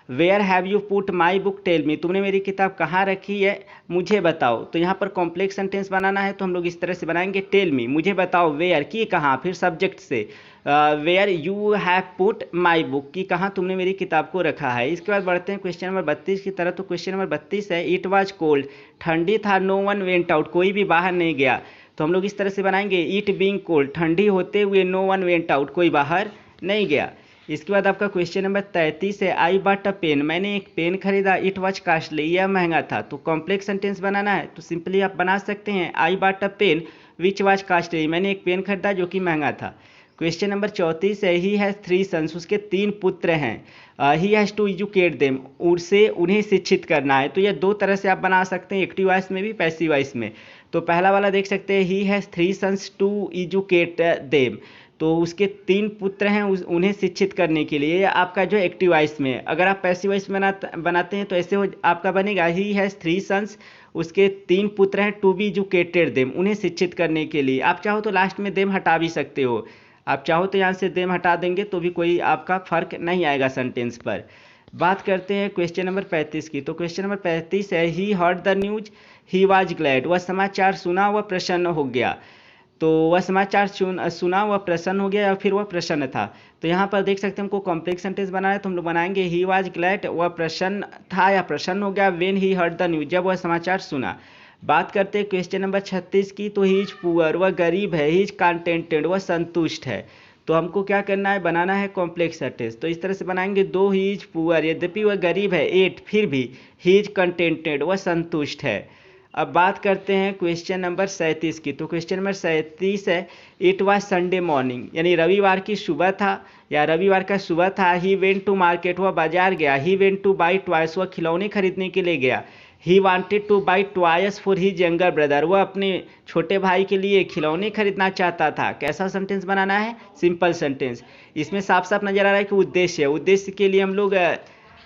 where have you put my book tell me, तुमने मेरी किताब कहाँ रखी है, मुझे बताओ। तो यहाँ पर कॉम्प्लेक्स सेंटेंस बनाना है, तो हम लोग इस तरह से बनाएंगे, टेल मी, मुझे बताओ, वेयर की कहाँ, फिर सब्जेक्ट से where you have put my book की कहाँ तुमने मेरी किताब को रखा है। इसके बाद बढ़ते हैं क्वेश्चन नंबर 32 की तरफ। तो क्वेश्चन नंबर 32 है, इट वॉज कोल्ड, ठंडी था, नो वन वेंट आउट, कोई भी बाहर नहीं गया। तो हम लोग इस तरह से बनाएंगे, इट बीइंग कोल्ड, ठंडी होते हुए, नो वन वेंट आउट, कोई बाहर नहीं गया। इसके बाद आपका क्वेश्चन नंबर 33 है, आई बॉट अ पेन, मैंने एक पेन खरीदा, इट वॉज कॉस्टली, यह महंगा था। तो कॉम्प्लेक्स सेंटेंस बनाना है, तो सिंपली आप बना सकते हैं, I bought a pen which was costly, मैंने एक पेन खरीदा जो कि महंगा था। क्वेश्चन नंबर 34 है, ही हैज़ 3 सन्स, उसके 3 पुत्र हैं। He has to educate them, उसे उन्हें शिक्षित करना है। तो यह दो तरह से आप बना सकते हैं, एक्टिव वॉइस में भी, पैसिव वॉइस में। तो पहला वाला देख सकते हैं, he has 3 sons to educate them, तो उसके 3 पुत्र हैं उन्हें शिक्षित करने के लिए। ये आपका जो एक्टिव वॉइस में। अगर आप पैसिव वॉइस बनाते हैं तो ऐसे आपका बनेगा, ही हैज़ 3 सन्स, उसके 3 पुत्र हैं, टू बी एजुकेटेड देम, उन्हें शिक्षित करने के लिए। आप चाहो तो लास्ट में देम हटा भी सकते हो, आप चाहो तो यहाँ से देम हटा देंगे तो भी कोई आपका फर्क नहीं आएगा सेंटेंस पर। बात करते हैं क्वेश्चन नंबर 35 की। तो क्वेश्चन नंबर 35 है, he heard the news, he was glad, वह समाचार सुना, वह प्रसन्न हो गया। तो वह समाचार सुना, वह प्रसन्न हो गया, या फिर वह प्रसन्न था। तो यहाँ पर देख सकते हैं हमको कॉम्प्लेक्स सेंटेंस बनाना है, तो हम लोग बनाएंगे, ही वाज ग्लैड, वह प्रसन्न था या प्रसन्न हो गया, when he heard the news, जब वह समाचार सुना। बात करते हैं क्वेश्चन नंबर 36 की। तो ही इज पुअर, वह गरीब है, ही इज कंटेंटेड, वह संतुष्ट है। तो हमको क्या करना है, बनाना है कॉम्प्लेक्स सेंटेंस। तो इस तरह से बनाएंगे, दो ही इज पुअर, यद्यपि वह गरीब है, 8 फिर भी ही इज कंटेंटेड, वह संतुष्ट है। अब बात करते हैं क्वेश्चन नंबर 37 की। तो क्वेश्चन नंबर 37 है, इट वाज संडे मॉर्निंग, यानी रविवार की सुबह था या रविवार का सुबह था। ही वेंट टू मार्केट, वह बाजार गया। He went two by toys, वह खिलौने खरीदने के लिए गया। ही wanted two by toys for his younger brother, वह अपने छोटे भाई के लिए खिलौने खरीदना चाहता था। कैसा सेंटेंस बनाना है? Simple sentence. इसमें साफ साफ नजर आ रहा है कि उद्देश्य है, उद्देश्य के लिए हम लोग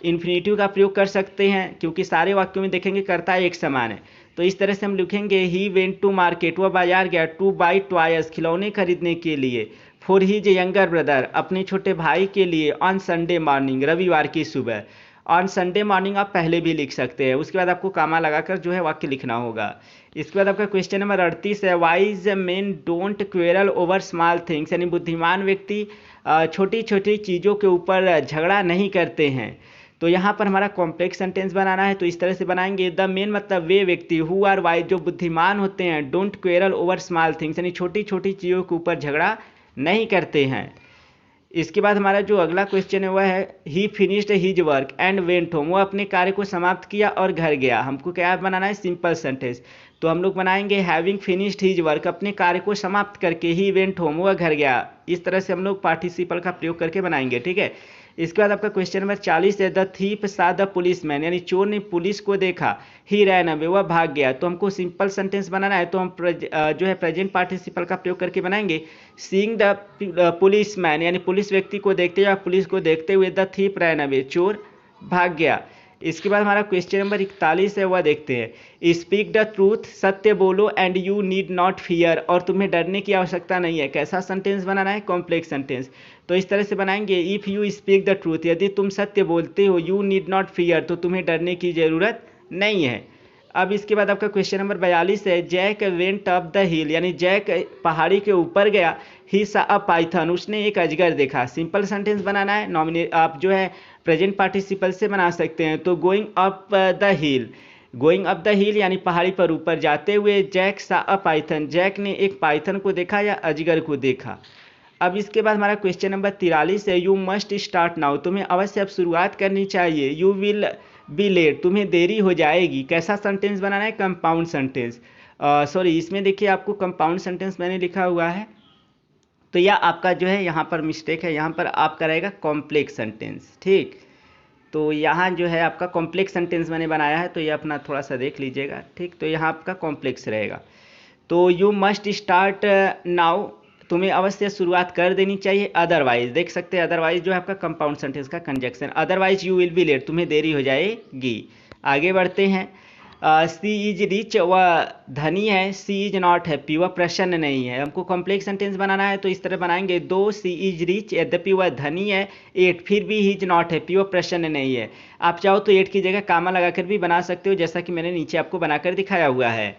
इन्फिनेटिव का प्रयोग कर सकते हैं, क्योंकि सारे वाक्यों में देखेंगे कर्ता एक समान है। तो इस तरह से हम लिखेंगे, ही वेंट टू मार्केट, वह बाजार गया, टू बाई टॉयस, खिलौने खरीदने के लिए, फॉर हिज यंगर ब्रदर, अपने छोटे भाई के लिए, ऑन संडे मॉर्निंग, रविवार की सुबह। ऑन संडे मॉर्निंग आप पहले भी लिख सकते हैं, उसके बाद आपको कामा लगाकर जो है वाक्य लिखना होगा। इसके बाद आपका क्वेश्चन नंबर 38 है, wise main don't quarrel over small things, यानी बुद्धिमान व्यक्ति छोटी छोटी चीज़ों के ऊपर झगड़ा नहीं करते हैं। तो यहाँ पर हमारा कॉम्प्लेक्स सेंटेंस बनाना है, तो इस तरह से बनाएंगे, द मेन मतलब वे व्यक्ति, हु आर वाइज, जो बुद्धिमान होते हैं, don't quarrel over small things, यानी छोटी छोटी चीज़ों के ऊपर झगड़ा नहीं करते हैं। इसके बाद हमारा जो अगला क्वेश्चन है वह है, ही finished his work and went home, वो अपने कार्य को समाप्त किया और घर गया। हमको क्या बनाना है? Simple sentence. तो हम लोग बनाएंगे, हैविंग फिनिश्ड हिज वर्क, अपने कार्य को समाप्त करके, ही वेंट होम, वह घर गया। इस तरह से हम लोग पार्टिसिपल का प्रयोग करके बनाएंगे, ठीक है। इसके बाद आपका क्वेश्चन नंबर 40 है, द थीप सा द पुलिसमैन, यानी चोर ने पुलिस को देखा, ही रैन अवे, वह भाग गया। तो हमको सिंपल सेंटेंस बनाना है, तो हम जो है प्रेजेंट पार्टिसिपल का प्रयोग करके बनाएंगे, सीइंग द पुलिसमैन, यानी पुलिस व्यक्ति को देखते या पुलिस को देखते हुए, द थीप रैन अवे, चोर भाग गया। इसके बाद हमारा क्वेश्चन नंबर 41 है, वह देखते हैं, स्पीक द ट्रूथ, सत्य बोलो, and you need not fear, और तुम्हें डरने की आवश्यकता नहीं है। कैसा सेंटेंस बनाना है? Complex sentence. तो इस तरह से बनाएंगे, if you speak the truth, यदि तुम सत्य बोलते हो, यू नीड नॉट फियर, तो तुम्हें डरने की जरूरत नहीं है। अब इसके बाद आपका क्वेश्चन नंबर 42 है, Jack went up the hill, यानी जैक पहाड़ी के ऊपर गया, ही सा अ पाइथन, उसने एक अजगर देखा। सिंपल सेंटेंस बनाना है, आप जो है प्रेजेंट पार्टिसिपल से बना सकते हैं। तो going up the hill, going up the hill यानी पहाड़ी पर ऊपर जाते हुए, जैक सा अ पाइथन, जैक ने एक पाइथन को देखा या अजगर को देखा। अब इसके बाद हमारा क्वेश्चन नंबर 43 है, यू मस्ट स्टार्ट नाउ, तुम्हें अवश्य अब शुरुआत करनी चाहिए। यू विल बी लेट, तुम्हें देरी हो जाएगी। कैसा सेंटेंस बनाना है? Compound sentence. सॉरी, इसमें देखिए आपको कंपाउंड सेंटेंस मैंने लिखा हुआ है, तो यह आपका जो है यहाँ पर मिस्टेक है, यहाँ पर आपका रहेगा कॉम्प्लेक्स सेंटेंस। ठीक, तो यहाँ जो है आपका कॉम्प्लेक्स सेंटेंस मैंने बनाया है, तो ये अपना थोड़ा सा देख लीजिएगा। ठीक, तो यहाँ आपका कॉम्प्लेक्स रहेगा। तो यू मस्ट स्टार्ट नाउ, तुम्हें अवश्य शुरुआत कर देनी चाहिए। अदरवाइज, देख सकते हैं अदरवाइज जो है आपका कंपाउंड सेंटेंस का conjunction. Otherwise you will be late, तुम्हें देरी हो जाएगी। आगे बढ़ते हैं। सी इज रिच, वह धनी है। सी इज नॉट हैप्पी, वह प्रसन्न नहीं है। हमको कॉम्प्लेक्स सेंटेंस बनाना है, तो इस तरह बनाएंगे, दो सी इज रिच, यद्यपि वह धनी है, एट, फिर भी ही इज नॉट हैप्पी, वह प्रसन्न नहीं है। आप चाहो तो एट की जगह कामा लगाकर भी बना सकते हो, जैसा कि मैंने नीचे आपको बनाकर दिखाया हुआ है।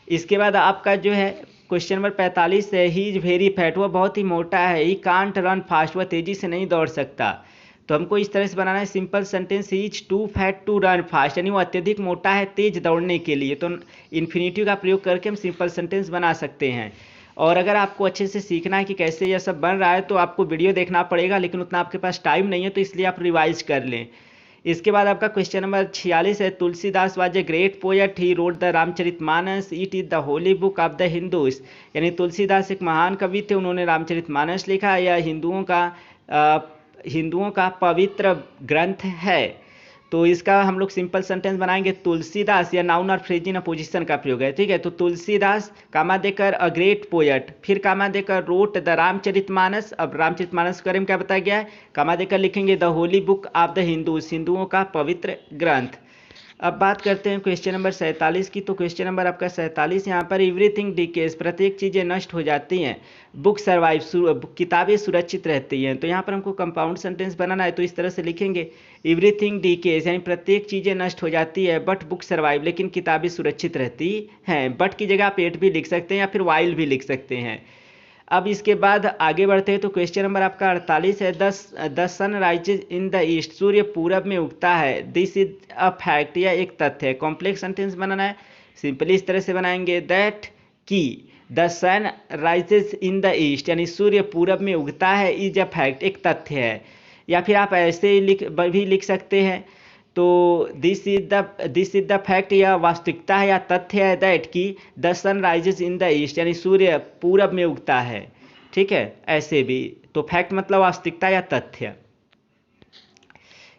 इसके बाद आपका जो है क्वेश्चन नंबर 45 है, ही इज वेरी फैट, वह बहुत ही मोटा है। ही कांट रन फास्ट, वह तेजी से नहीं दौड़ सकता। तो हमको इस तरह से बनाना है simple sentence, he is too fat to run fast, यानी वो अत्यधिक मोटा है तेज दौड़ने के लिए। तो इन्फिनिटिव का प्रयोग करके हम सिंपल सेंटेंस बना सकते हैं। और अगर आपको अच्छे से सीखना है कि कैसे यह सब बन रहा है, तो आपको वीडियो देखना पड़ेगा, लेकिन उतना आपके पास टाइम नहीं है, तो इसलिए आप रिवाइज कर लें। इसके बाद आपका क्वेश्चन नंबर 46 है, Tulsidas was a great poet, he wrote the Ramcharitmanas, it is the Holi book of the Hindus, यानी तुलसीदास एक महान कवि थे, उन्होंने रामचरितमानस लिखा। यह हिंदुओं का पवित्र ग्रंथ है। तो इसका हम लोग सिंपल सेंटेंस बनाएंगे, तुलसीदास, या नाउन और फ्रेज इन अपोजिशन का प्रयोग है। ठीक है, तो तुलसीदास कामा देकर अ ग्रेट पोएट, फिर कामा देकर रोट द रामचरितमानस। अब रामचरितमानस के बारे में क्या बताया गया है? कामा देकर लिखेंगे the Holi book of the Hindus, हिंदुओं का पवित्र ग्रंथ। अब बात करते हैं क्वेश्चन नंबर 47 की। तो क्वेश्चन नंबर आपका 47, यहाँ पर एवरीथिंग डिकेज, प्रत्येक चीज़ें नष्ट हो जाती हैं। बुक सर्वाइव, किताबें सुरक्षित रहती हैं। तो यहाँ पर हमको कंपाउंड सेंटेंस बनाना है, तो इस तरह से लिखेंगे, एवरीथिंग डिकेज यानी प्रत्येक चीज़ें नष्ट हो जाती है, बट बुक सर्वाइव, लेकिन किताबें सुरक्षित रहती हैं। बट की जगह आप एट भी लिख सकते हैं, या फिर वाइल भी लिख सकते हैं। अब इसके बाद आगे बढ़ते हैं, तो क्वेश्चन नंबर आपका 48 है, the sun rises in the east, सूर्य पूरब में उगता है। दिस इज अ फैक्ट, यह एक तथ्य है। कॉम्प्लेक्स सेंटेंस बनाना है, सिंपली इस तरह से बनाएंगे, दैट की the sun rises in the east, यानी सूर्य पूरब में उगता है, इज अ फैक्ट, एक तथ्य है। या फिर आप ऐसे भी लिख सकते हैं, तो दिस इज द फैक्ट, यह वास्तविकता है या तथ्य है, दैट की the sun rises in the east, यानी सूर्य पूरब में उगता है। ठीक है, ऐसे भी, तो फैक्ट मतलब वास्तविकता या तथ्य।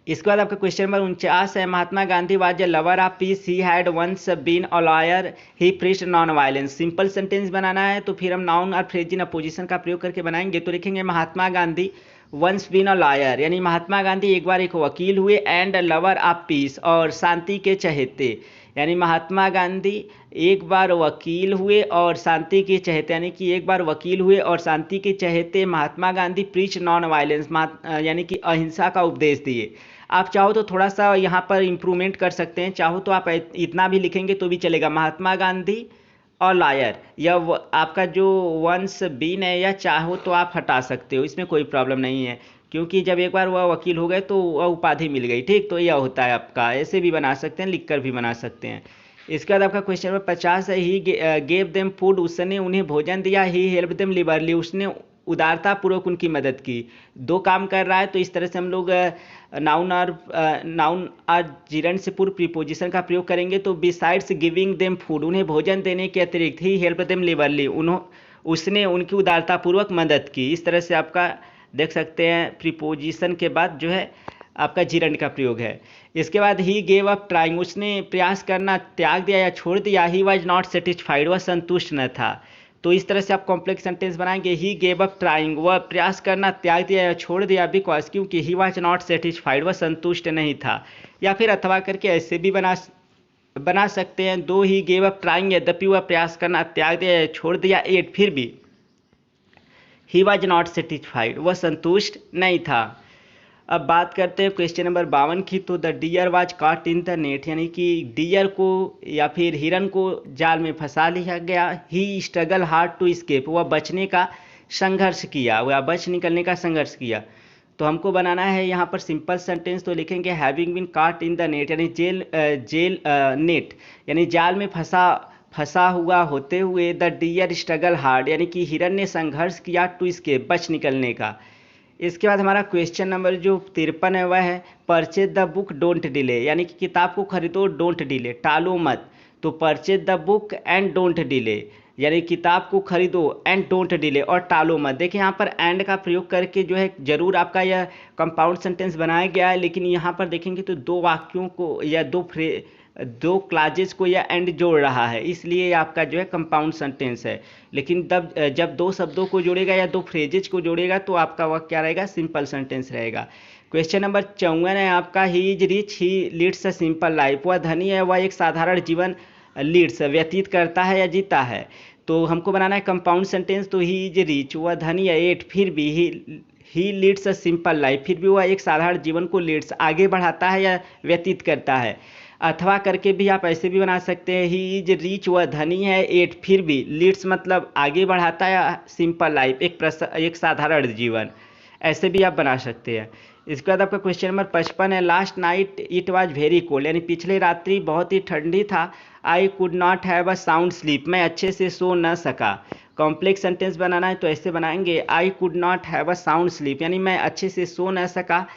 इसके बाद आपका क्वेश्चन नंबर 49 है, Mahatma Gandhi was a lover of peace, he had once been a lawyer, he preached non violence. Simple sentence बनाना है, तो फिर हम नाउन और फ्रेज इन अपोजिशन का प्रयोग करके बनाएंगे। तो लिखेंगे, Mahatma Gandhi once been a lawyer, यानी महात्मा गांधी एक बार एक वकील हुए, एंड लवर ऑफ पीस, और शांति के चहेते, यानी महात्मा गांधी एक बार वकील हुए और शांति के चहेते, यानी कि एक बार वकील हुए और शांति के चहेते Mahatma Gandhi preach non violence, यानी कि अहिंसा का उपदेश दिए। आप चाहो तो थोड़ा सा यहाँ पर इम्प्रूवमेंट कर सकते हैं, चाहो तो आप इतना भी लिखेंगे तो भी चलेगा, महात्मा गांधी और लायर, या आपका जो वंस बीन है, या चाहो तो आप हटा सकते हो, इसमें कोई प्रॉब्लम नहीं है, क्योंकि जब एक बार वह वकील हो गए तो वह उपाधि मिल गई। ठीक, तो यह होता है आपका, ऐसे भी बना सकते हैं, लिखकर भी बना सकते हैं। इसके बाद आपका क्वेश्चन नंबर 50 है, ही गेव देम फूड, उसने उन्हें भोजन दिया। ही हेल्प देम लिबरली, उसने उदारता पूर्वक उनकी मदद की। दो काम कर रहा है, तो इस तरह से हम लोग नाउन और जिरंड से पूर्व प्रीपोजिशन का प्रयोग करेंगे। तो बिसाइड्स गिविंग देम फूड, उन्हें भोजन देने के अतिरिक्त, ही हेल्प देम लिबरली, उसने उनकी उदारतापूर्वक मदद की। इस तरह से आपका देख सकते हैं प्रीपोजिशन के बाद जो है आपका जिरंड का प्रयोग है। इसके बाद ही गेव अप ट्राइंग, उसने प्रयास करना त्याग दिया या छोड़ दिया। ही वॉज नॉट सेटिस्फाइड, वह संतुष्ट न था। तो इस तरह से आप कॉम्प्लेक्स सेंटेंस बनाएंगे, ही गेव अप ट्राइंग, वह प्रयास करना त्याग दिया या छोड़ दिया, बिकॉज, क्योंकि ही वॉज नॉट सेटिस्फाइड, वह संतुष्ट नहीं था। या फिर अथवा करके ऐसे भी बना सकते हैं, दो ही गेव अप ट्राइंग, यद्यपि वह प्रयास करना त्याग दिया या छोड़ दिया, एट, फिर भी ही वॉज नॉट सेटिस्फाइड, वह संतुष्ट नहीं था। अब बात करते हैं क्वेश्चन नंबर 52 की। तो the deer was caught in the net, यानी कि डियर को या फिर हिरन को जाल में फंसा लिया गया। ही स्ट्रगल हार्ड टू एस्केप, वह बचने का संघर्ष किया, वह बच निकलने का संघर्ष किया। तो हमको बनाना है यहाँ पर सिंपल सेंटेंस, तो लिखेंगे हैविंग बीन काट इन द नेट, यानी जेल नेट यानी जाल में फंसा फंसा हुआ होते हुए। द डियर स्ट्रगल हार्ड, यानी कि हिरन ने संघर्ष किया टू escape, बच निकलने का। इसके बाद हमारा क्वेश्चन नंबर जो 53 है वह है purchase the book don't delay, यानी कि किताब को खरीदो डोंट डिले, टालो मत। तो purchase the book and don't delay, यानी किताब को खरीदो एंड डोंट डिले और टालो मत। देखिए यहाँ पर एंड का प्रयोग करके जो है जरूर आपका यह कंपाउंड सेंटेंस बनाया गया है, लेकिन यहाँ पर देखेंगे तो दो वाक्यों को या दो क्लाजेस को यह एंड जोड़ रहा है, इसलिए आपका जो है कंपाउंड सेंटेंस है। लेकिन जब दो शब्दों को जोड़ेगा या दो फ्रेजेज को जोड़ेगा तो आपका वह क्या रहेगा, सिंपल सेंटेंस रहेगा। क्वेश्चन नंबर 54 है आपका he is rich he leads a simple life, वह धनी है वह एक साधारण जीवन लीड्स व्यतीत करता है या जीता है। तो हमको बनाना है कंपाउंड सेंटेंस, तो ही इज रिच वह धनी है, एट फिर भी ही लीड्स अ सिंपल लाइफ, फिर भी वह एक साधारण जीवन को लीड्स आगे बढ़ाता है या व्यतीत करता है। अथवा करके भी आप ऐसे भी बना सकते हैं, ही इज रिच वह धनी है, एट फिर भी लीड्स मतलब आगे बढ़ाता है, सिंपल लाइफ एक साधारण जीवन, ऐसे भी आप बना सकते हैं। इसके बाद आपका क्वेश्चन नंबर 55 है last night it was very cold, यानी पिछले रात्रि बहुत ही ठंडी था। I could not have a sound sleep, मैं अच्छे से सो न सका। कॉम्प्लेक्स सेंटेंस बनाना है तो ऐसे बनाएंगे I could not have a sound sleep, यानी मैं अच्छे से सो न सका।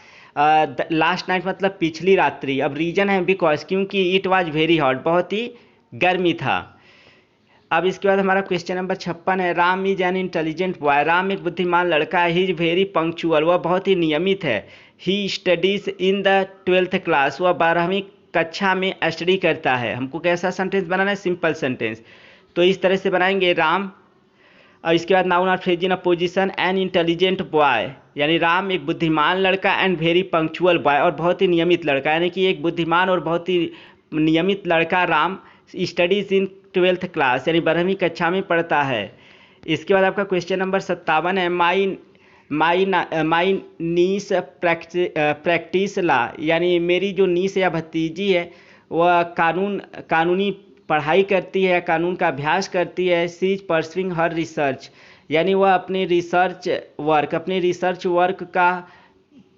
लास्ट नाइट मतलब पिछली रात्रि, अब रीजन है बिकॉज, क्योंकि इट वाज वेरी हॉट, बहुत ही गर्मी था। अब इसके बाद हमारा क्वेश्चन नंबर 56 है Ram is an intelligent boy, Ram एक बुद्धिमान लड़का है। ही इज वेरी पंक्चुअल, वह बहुत ही नियमित है। He studies in the 12th class, वह 12वीं कक्षा में स्टडी करता है। हमको कैसा सेंटेंस बनाना है, सिंपल सेंटेंस, तो इस तरह से बनाएंगे राम। और इसके बाद नाउन और phrase in opposition an intelligent boy, यानी राम एक बुद्धिमान लड़का एंड वेरी पंक्चुअल बॉय, और बहुत ही नियमित लड़का, यानी कि एक बुद्धिमान और बहुत ही नियमित लड़का Ram studies in 12th class, यानी 12वीं कक्षा में पढ़ता है। इसके बाद आपका क्वेश्चन नंबर 57 है माई नीस प्रैक्टिस ला, यानी मेरी जो नीस या भतीजी है वह कानूनी पढ़ाई करती है, कानून का अभ्यास करती है। सी इज परसुइंग हर रिसर्च, यानी वह अपने रिसर्च वर्क का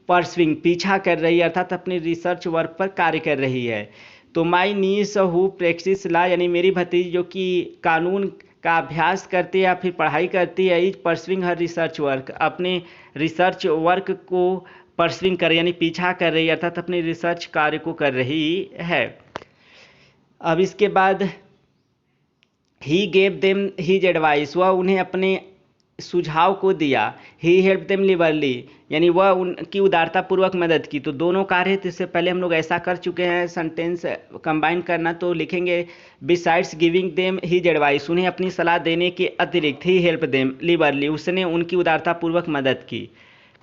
परसुइंग पीछा कर रही है, अर्थात अपने रिसर्च वर्क पर कार्य कर रही है। तो माई नीस हु प्रैक्टिस ला, यानी मेरी भतीजी जो कि कानून का अभ्यास करती है या फिर पढ़ाई करती है, is pursuing her research work, अपने रिसर्च वर्क को परसुइंग कर यानी पीछा कर रही है, अर्थात अपने रिसर्च कार्य को कर रही है। अब इसके बाद he gave them his advice, वह उन्हें अपने सुझाव को दिया। ही हेल्प देम लिबरली, यानी वह उनकी उदारतापूर्वक मदद की। तो दोनों कार्य तो इससे पहले हम लोग ऐसा कर चुके हैं, सेंटेंस कंबाइन करना, तो लिखेंगे besides giving them his advice, उन्हें अपनी सलाह देने के अतिरिक्त ही हेल्प देम लिबरली, उसने उनकी उदारतापूर्वक मदद की।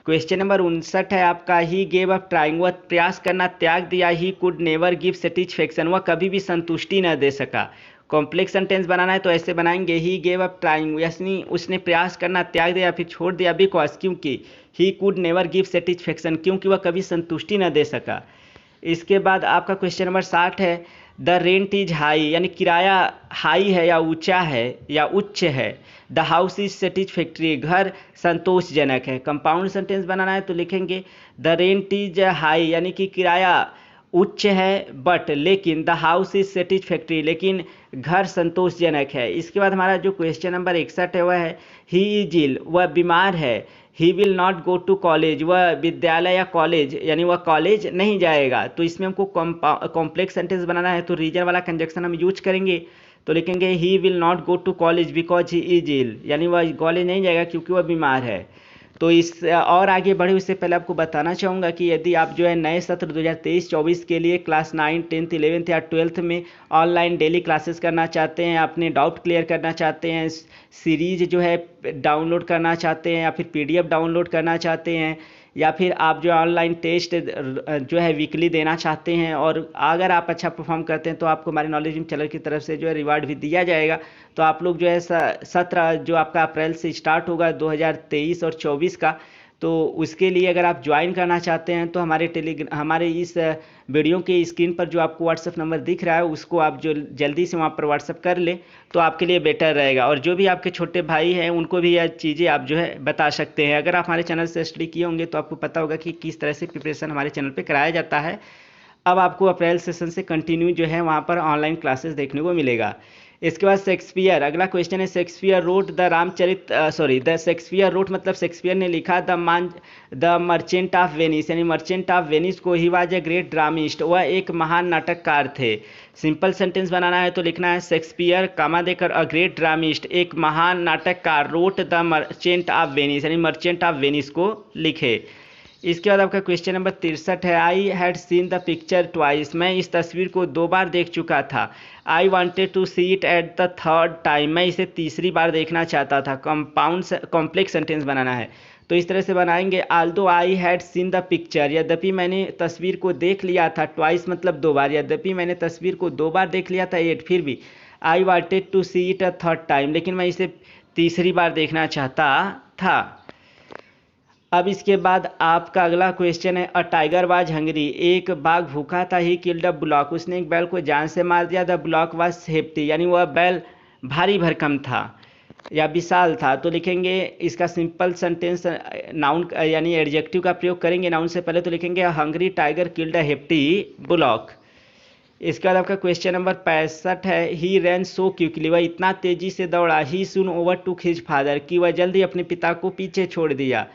क्वेश्चन नंबर 59 है आपका ही गेव अप ट्राइंग, वह प्रयास करना त्याग दिया। He could never give satisfaction, वह कभी भी संतुष्टि न दे सका। कॉम्प्लेक्स सेंटेंस बनाना है तो ऐसे बनाएंगे ही गेव अप ट्राइंग, यानी उसने प्रयास करना त्याग दिया फिर छोड़ दिया, बिकॉज क्योंकि he could never give satisfaction, क्योंकि वह कभी संतुष्टि न दे सका। इसके बाद आपका क्वेश्चन नंबर 60 है द रेंट इज हाई, यानी किराया हाई है या ऊंचा है या उच्च है। द हाउस इज सेटिस्फैक्ट्री, घर संतोषजनक है। कंपाउंड सेंटेंस बनाना है तो लिखेंगे द रेंट इज हाई, यानी कि किराया उच्च है बट लेकिन द हाउस इज सेटिस्फैक्ट्री, लेकिन घर संतोषजनक है। इसके बाद हमारा जो क्वेश्चन नंबर 61 है वह है ही इज इल, वह बीमार है। He will not go to college, वह विद्यालय या कॉलेज यानी वह कॉलेज नहीं जाएगा। तो इसमें हमको कॉम्प्लेक्स सेंटेंस बनाना है तो रीजन वाला कंजक्शन हम यूज करेंगे, तो लिखेंगे he will not go to college because he is ill, यानी वह कॉलेज नहीं जाएगा क्योंकि वह बीमार है। तो इस और आगे बढ़े उससे पहले आपको बताना चाहूँगा कि यदि आप जो है नए सत्र 2023-24 के लिए क्लास 9, 10th, 11th या 12th में ऑनलाइन डेली क्लासेस करना चाहते हैं, अपने डाउट क्लियर करना चाहते हैं, सीरीज जो है डाउनलोड करना चाहते हैं या फिर PDF डाउनलोड करना चाहते हैं, या फिर आप जो ऑनलाइन टेस्ट जो है वीकली देना चाहते हैं और अगर आप अच्छा परफॉर्म करते हैं तो आपको हमारे नॉलेज जिम चैनल की तरफ से जो है रिवार्ड भी दिया जाएगा। तो आप लोग जो है सत्र जो आपका अप्रैल से स्टार्ट होगा 2023 और 24 का, तो उसके लिए अगर आप ज्वाइन करना चाहते हैं तो हमारे इस वीडियो के स्क्रीन पर जो आपको व्हाट्सअप नंबर दिख रहा है उसको आप जो जल्दी से वहाँ पर व्हाट्सअप कर ले तो आपके लिए बेटर रहेगा। और जो भी आपके छोटे भाई हैं उनको भी यह चीज़ें आप जो है बता सकते हैं। अगर आप हमारे चैनल से स्टडी किए होंगे तो आपको पता होगा कि किस तरह से प्रिपरेशन हमारे चैनल पर कराया जाता है। अब आपको अप्रैल सेशन से कंटिन्यू जो है वहाँ पर ऑनलाइन क्लासेस देखने को मिलेगा। इसके बाद शेक्सपियर, अगला क्वेश्चन है Shakespeare wrote the Ramcharit the Shakespeare wrote मतलब शेक्सपियर ने लिखा द मर्चेंट ऑफ वेनिस, यानी मर्चेंट ऑफ वेनिस को। ही वाज ए ग्रेट ड्रामिस्ट, वह एक महान नाटककार थे। सिंपल सेंटेंस बनाना है तो लिखना है शेक्सपियर कामा देकर अ ग्रेट ड्रामिस्ट, एक महान नाटककार, wrote the merchant of Venice यानी मर्चेंट ऑफ वेनिस को लिखे। इसके बाद आपका क्वेश्चन नंबर 63 है I had seen the picture twice, मैं इस तस्वीर को 2 बार देख चुका था। I wanted to see it at the third time, मैं इसे तीसरी बार देखना चाहता था। कॉम्प्लेक्स सेंटेंस बनाना है तो इस तरह से बनाएंगे Aldous I had seen the picture, यद्यपि मैंने तस्वीर को देख लिया था। ट्वाइस मतलब 2 बार, यद्यपि मैंने तस्वीर को 2 बार देख लिया था एट फिर भी I wanted to see it a third time, लेकिन मैं इसे तीसरी बार देखना चाहता था। अब इसके बाद आपका अगला क्वेश्चन है अ टाइगर वाज हंगरी, एक बाघ भूखा था। ही किल्ड अ बुलॉक, उसने एक बैल को जान से मार दिया। द बुलॉक वाज हेप्टी, यानी वह बैल भारी भरकम था या विशाल था। तो लिखेंगे इसका सिंपल सेंटेंस नाउन यानी एडजेक्टिव का प्रयोग करेंगे नाउन से पहले, तो लिखेंगे hungry tiger killed a hefty bullock. इसके बाद आपका क्वेश्चन नंबर 65 है ही रैन सो क्विकली, वह इतना तेजी से दौड़ा। ही सून ओवर टू हिज फादर, कि वह जल्दी अपने पिता को पीछे छोड़ दिया।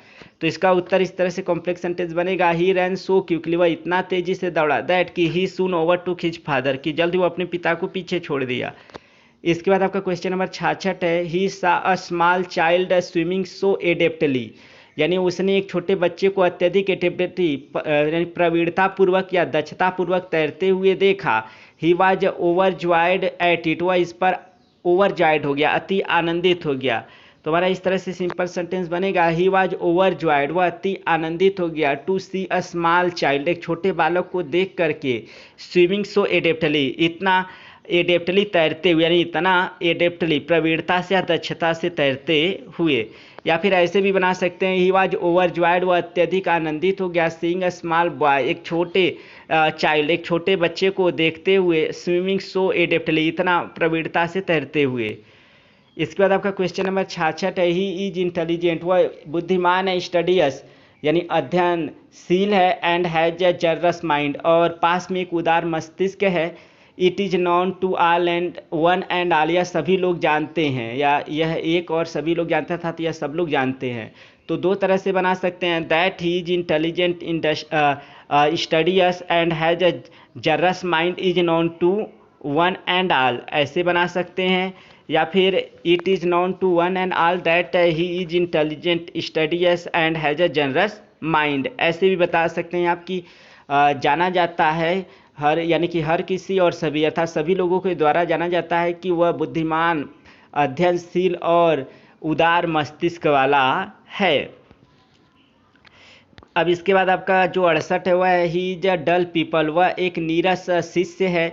तो इसका उत्तर इस तरह से कॉम्प्लेक्स सेंटेंस बनेगा ही रैन सो क्विकली, वह इतना तेजी से दौड़ा। दैट कि ही सून ओवर टू हिज फादर, कि जल्दी वो अपने पिता को पीछे छोड़ दिया। इसके बाद आपका क्वेश्चन नंबर 66 है ही सा अ स्मॉल चाइल्ड स्विमिंग सो एडेप्टली, यानी उसने एक छोटे बच्चे को अत्यधिक एडेप्टली यानी प्रवीणतापूर्वक या दक्षतापूर्वक तैरते हुए देखा। He was over joyed at it, वह इस पर ओवर जॉयड हो गया, अति आनंदित हो गया। तो हमारा इस तरह से सिंपल सेंटेंस बनेगा ही वाज ओवर जॉयड, वह अति आनंदित हो गया। To see a small child, एक छोटे बालक को देख करके। स्विमिंग सो एडेप्टली, इतना एडेप्टली तैरते हुए, यानी इतना एडेप्टली प्रवीणता से या दक्षता से तैरते हुए। या फिर ऐसे भी बना सकते हैं ही वाज ओवर जॉयड, वह अत्यधिक आनंदित हो गया। सीइंग अ स्मॉल बॉय, एक छोटे चाइल्ड, एक छोटे बच्चे को देखते हुए। स्विमिंग सो एडेप्टली, इतना प्रवीणता से तैरते हुए। इसके बाद आपका क्वेश्चन नंबर 66 है ही इज इंटेलिजेंट, वह बुद्धिमान है। स्टडियस यानी अध्ययनशील है। And has a generous mind, और पास में एक उदार मस्तिष्क है। It is known to all and one and all, यह सभी लोग जानते हैं, या यह एक और सभी लोग जानते था तो यह सब लोग जानते हैं। तो 2 तरह से बना सकते हैं that he is intelligent in studious and has a generous mind is known to one and all, ऐसे बना सकते हैं। या फिर it is known to one and all that he is intelligent studious and has a generous mind, ऐसे भी बता सकते हैं आपकी जाना जाता है हर, यानी कि हर किसी और सभी अर्थात सभी लोगों के द्वारा जाना जाता है कि वह बुद्धिमान, अध्ययनशील और उदार मस्तिष्क वाला है। अब इसके बाद आपका जो 68 है वह he is a dull people, वह एक नीरस शिष्य है।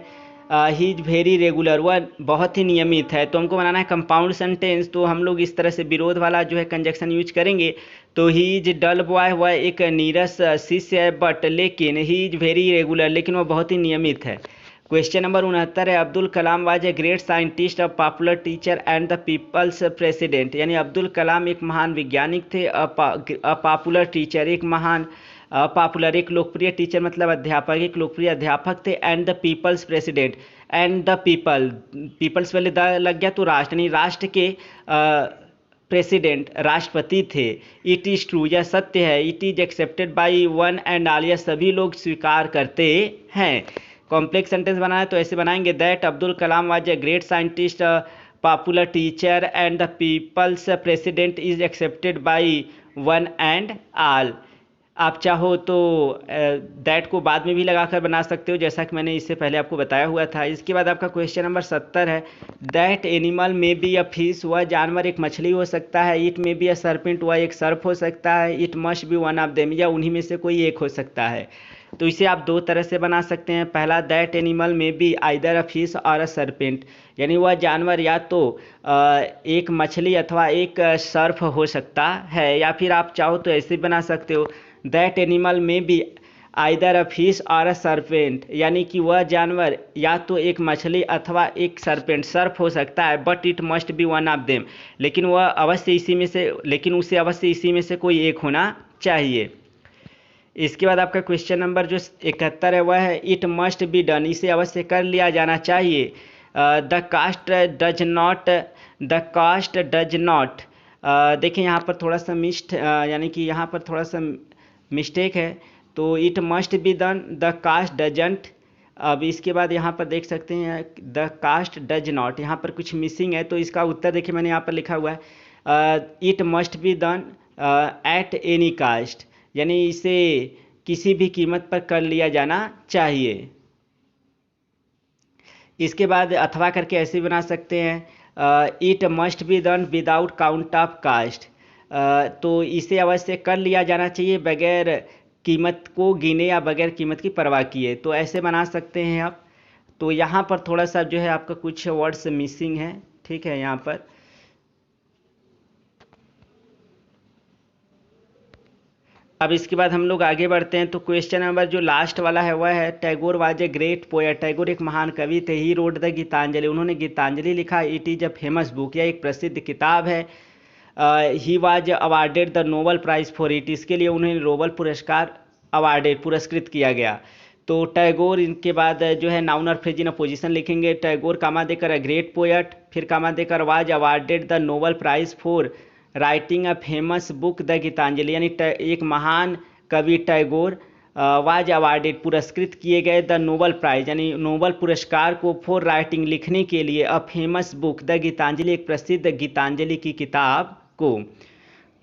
ही इज वेरी रेगुलर, वह बहुत ही नियमित है। तो हमको बनाना है कंपाउंड सेंटेंस, तो हम लोग इस तरह से विरोध वाला जो है कंजक्शन यूज करेंगे। तो ही इज डल बॉय, वह एक नीरस शिष्य है। बट लेकिन ही इज वेरी रेगुलर, लेकिन वह बहुत ही नियमित है। क्वेश्चन नंबर 69 है Abdul Kalam was a great scientist, a popular teacher and the people's president, यानी अब्दुल कलाम एक महान वैज्ञानिक थे। अ पॉपुलर टीचर, एक महान पॉपुलर, एक लोकप्रिय टीचर मतलब अध्यापक, एक लोकप्रिय अध्यापक थे। And the people's president, and the people, people's वाले द लग गया तो राष्ट्र, यानी राष्ट्र के प्रेसिडेंट राष्ट्रपति थे। इट इज़ ट्रू, यह सत्य है। It is accepted by one and all, यह सभी लोग स्वीकार करते हैं। कॉम्प्लेक्स सेंटेंस बनाना है तो ऐसे बनाएंगे that Abdul Kalam was a great scientist, popular teacher and the people's president is accepted by one and all. आप चाहो तो दैट को बाद में भी लगाकर बना सकते हो, जैसा कि मैंने इससे पहले आपको बताया हुआ था। इसके बाद आपका क्वेश्चन नंबर 70 है that animal may be a fish, वह जानवर एक मछली हो सकता है। It may be a serpent, वह एक सर्प हो सकता है। It must be one of them, या उन्हीं में से कोई एक हो सकता है। तो इसे आप दो तरह से बना सकते हैं। पहला, दैट एनिमल में बी आइदर अ फिश और अ सर्पेंट, यानी वह जानवर या तो एक मछली अथवा एक सर्फ हो सकता है, या फिर आप चाहो तो ऐसे बना सकते हो, दैट एनिमल में बी आइदर अ फिश और अ सर्पेंट, यानी कि वह जानवर या तो एक मछली अथवा एक सर्पेंट सर्फ हो सकता है, but it must be one of them, लेकिन वह अवश्य इसी में से लेकिन उसे अवश्य इसी में से कोई एक होना चाहिए। इसके बाद आपका क्वेश्चन नंबर जो 71 है वह है, इट मस्ट बी डन, इसे अवश्य कर लिया जाना चाहिए। द कास्ट डज नॉट, देखिए यहाँ पर थोड़ा सा यानी कि यहाँ पर थोड़ा सा मिस्टेक है, तो it must be done, the caste doesn't. अब इसके बाद यहाँ पर देख सकते हैं द कास्ट डज नॉट, यहाँ पर कुछ मिसिंग है, तो इसका उत्तर देखिए मैंने यहाँ पर लिखा हुआ है, it must be done at any caste, यानी इसे किसी भी कीमत पर कर लिया जाना चाहिए। इसके बाद अथवा करके ऐसे बना सकते हैं, it must be done without count of caste, तो इसे अवश्य कर लिया जाना चाहिए बगैर कीमत को गिने या बगैर कीमत की परवाह किए, तो ऐसे बना सकते हैं आप। तो यहाँ पर थोड़ा सा जो है आपका कुछ वर्ड्स मिसिंग है, ठीक है। यहाँ पर अब इसके बाद हम लोग आगे बढ़ते हैं, तो क्वेश्चन नंबर जो लास्ट वाला है वह है, Tagore was a great poet, Tagore एक महान कवि थे, ही रोड द गीतांजलि, उन्होंने गीतांजलि लिखा, it is a famous book, यह एक प्रसिद्ध किताब है। He was awarded the Nobel prize for it, इसके लिए उन्हें नोबल पुरस्कार पुरस्कृत किया गया। तो टैगोर, इनके बाद जो है नाउन और फ्रेज इन अपोजिशन लिखेंगे, टैगोर कामा देकर अ ग्रेट पोएट, फिर कामा देकर was awarded the Nobel prize for writing a famous book the Gitanjali, यानी एक महान कवि टैगोर वाज अवार्डेड पुरस्कृत किए गए द नोबल प्राइज, यानी नोबल पुरस्कार को फॉर राइटिंग लिखने के लिए a famous book the Gitanjali, एक प्रसिद्ध गीतांजलि की किताब को।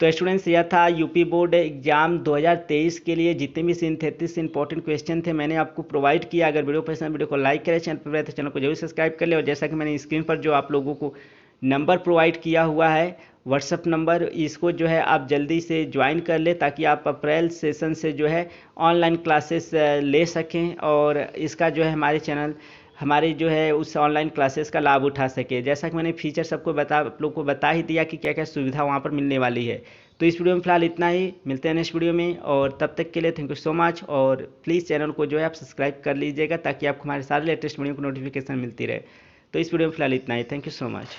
तो स्टूडेंट्स, यह था यूपी बोर्ड एग्जाम 2023 के लिए जितने भी सिंथेसिस इंपॉर्टेंट क्वेश्चन थे मैंने आपको प्रोवाइड किया। अगर वीडियो पसंद, वीडियो को लाइक करें, चैनल पर तो चैनल को जरूर सब्सक्राइब कर ले, और जैसा कि मैंने स्क्रीन पर जो आप लोगों को नंबर प्रोवाइड किया हुआ है व्हाट्सअप नंबर, इसको जो है आप जल्दी से ज्वाइन कर ले, ताकि आप अप्रैल सेशन से जो है ऑनलाइन क्लासेस ले सकें, और इसका जो है हमारे जो है उस ऑनलाइन क्लासेस का लाभ उठा सके। जैसा कि मैंने फीचर सबको आप लोग को बता ही दिया कि क्या क्या सुविधा वहाँ पर मिलने वाली है। तो इस वीडियो में फिलहाल इतना ही, मिलते हैं नेक्स्ट वीडियो में, और तब तक के लिए थैंक यू सो मच। और प्लीज़ चैनल को जो है आप सब्सक्राइब कर लीजिएगा, ताकि आपको हमारे सारे लेटेस्ट वीडियो को नोटिफिकेशन मिलती रहे। तो इस वीडियो में फिलहाल इतना ही, थैंक यू सो मच।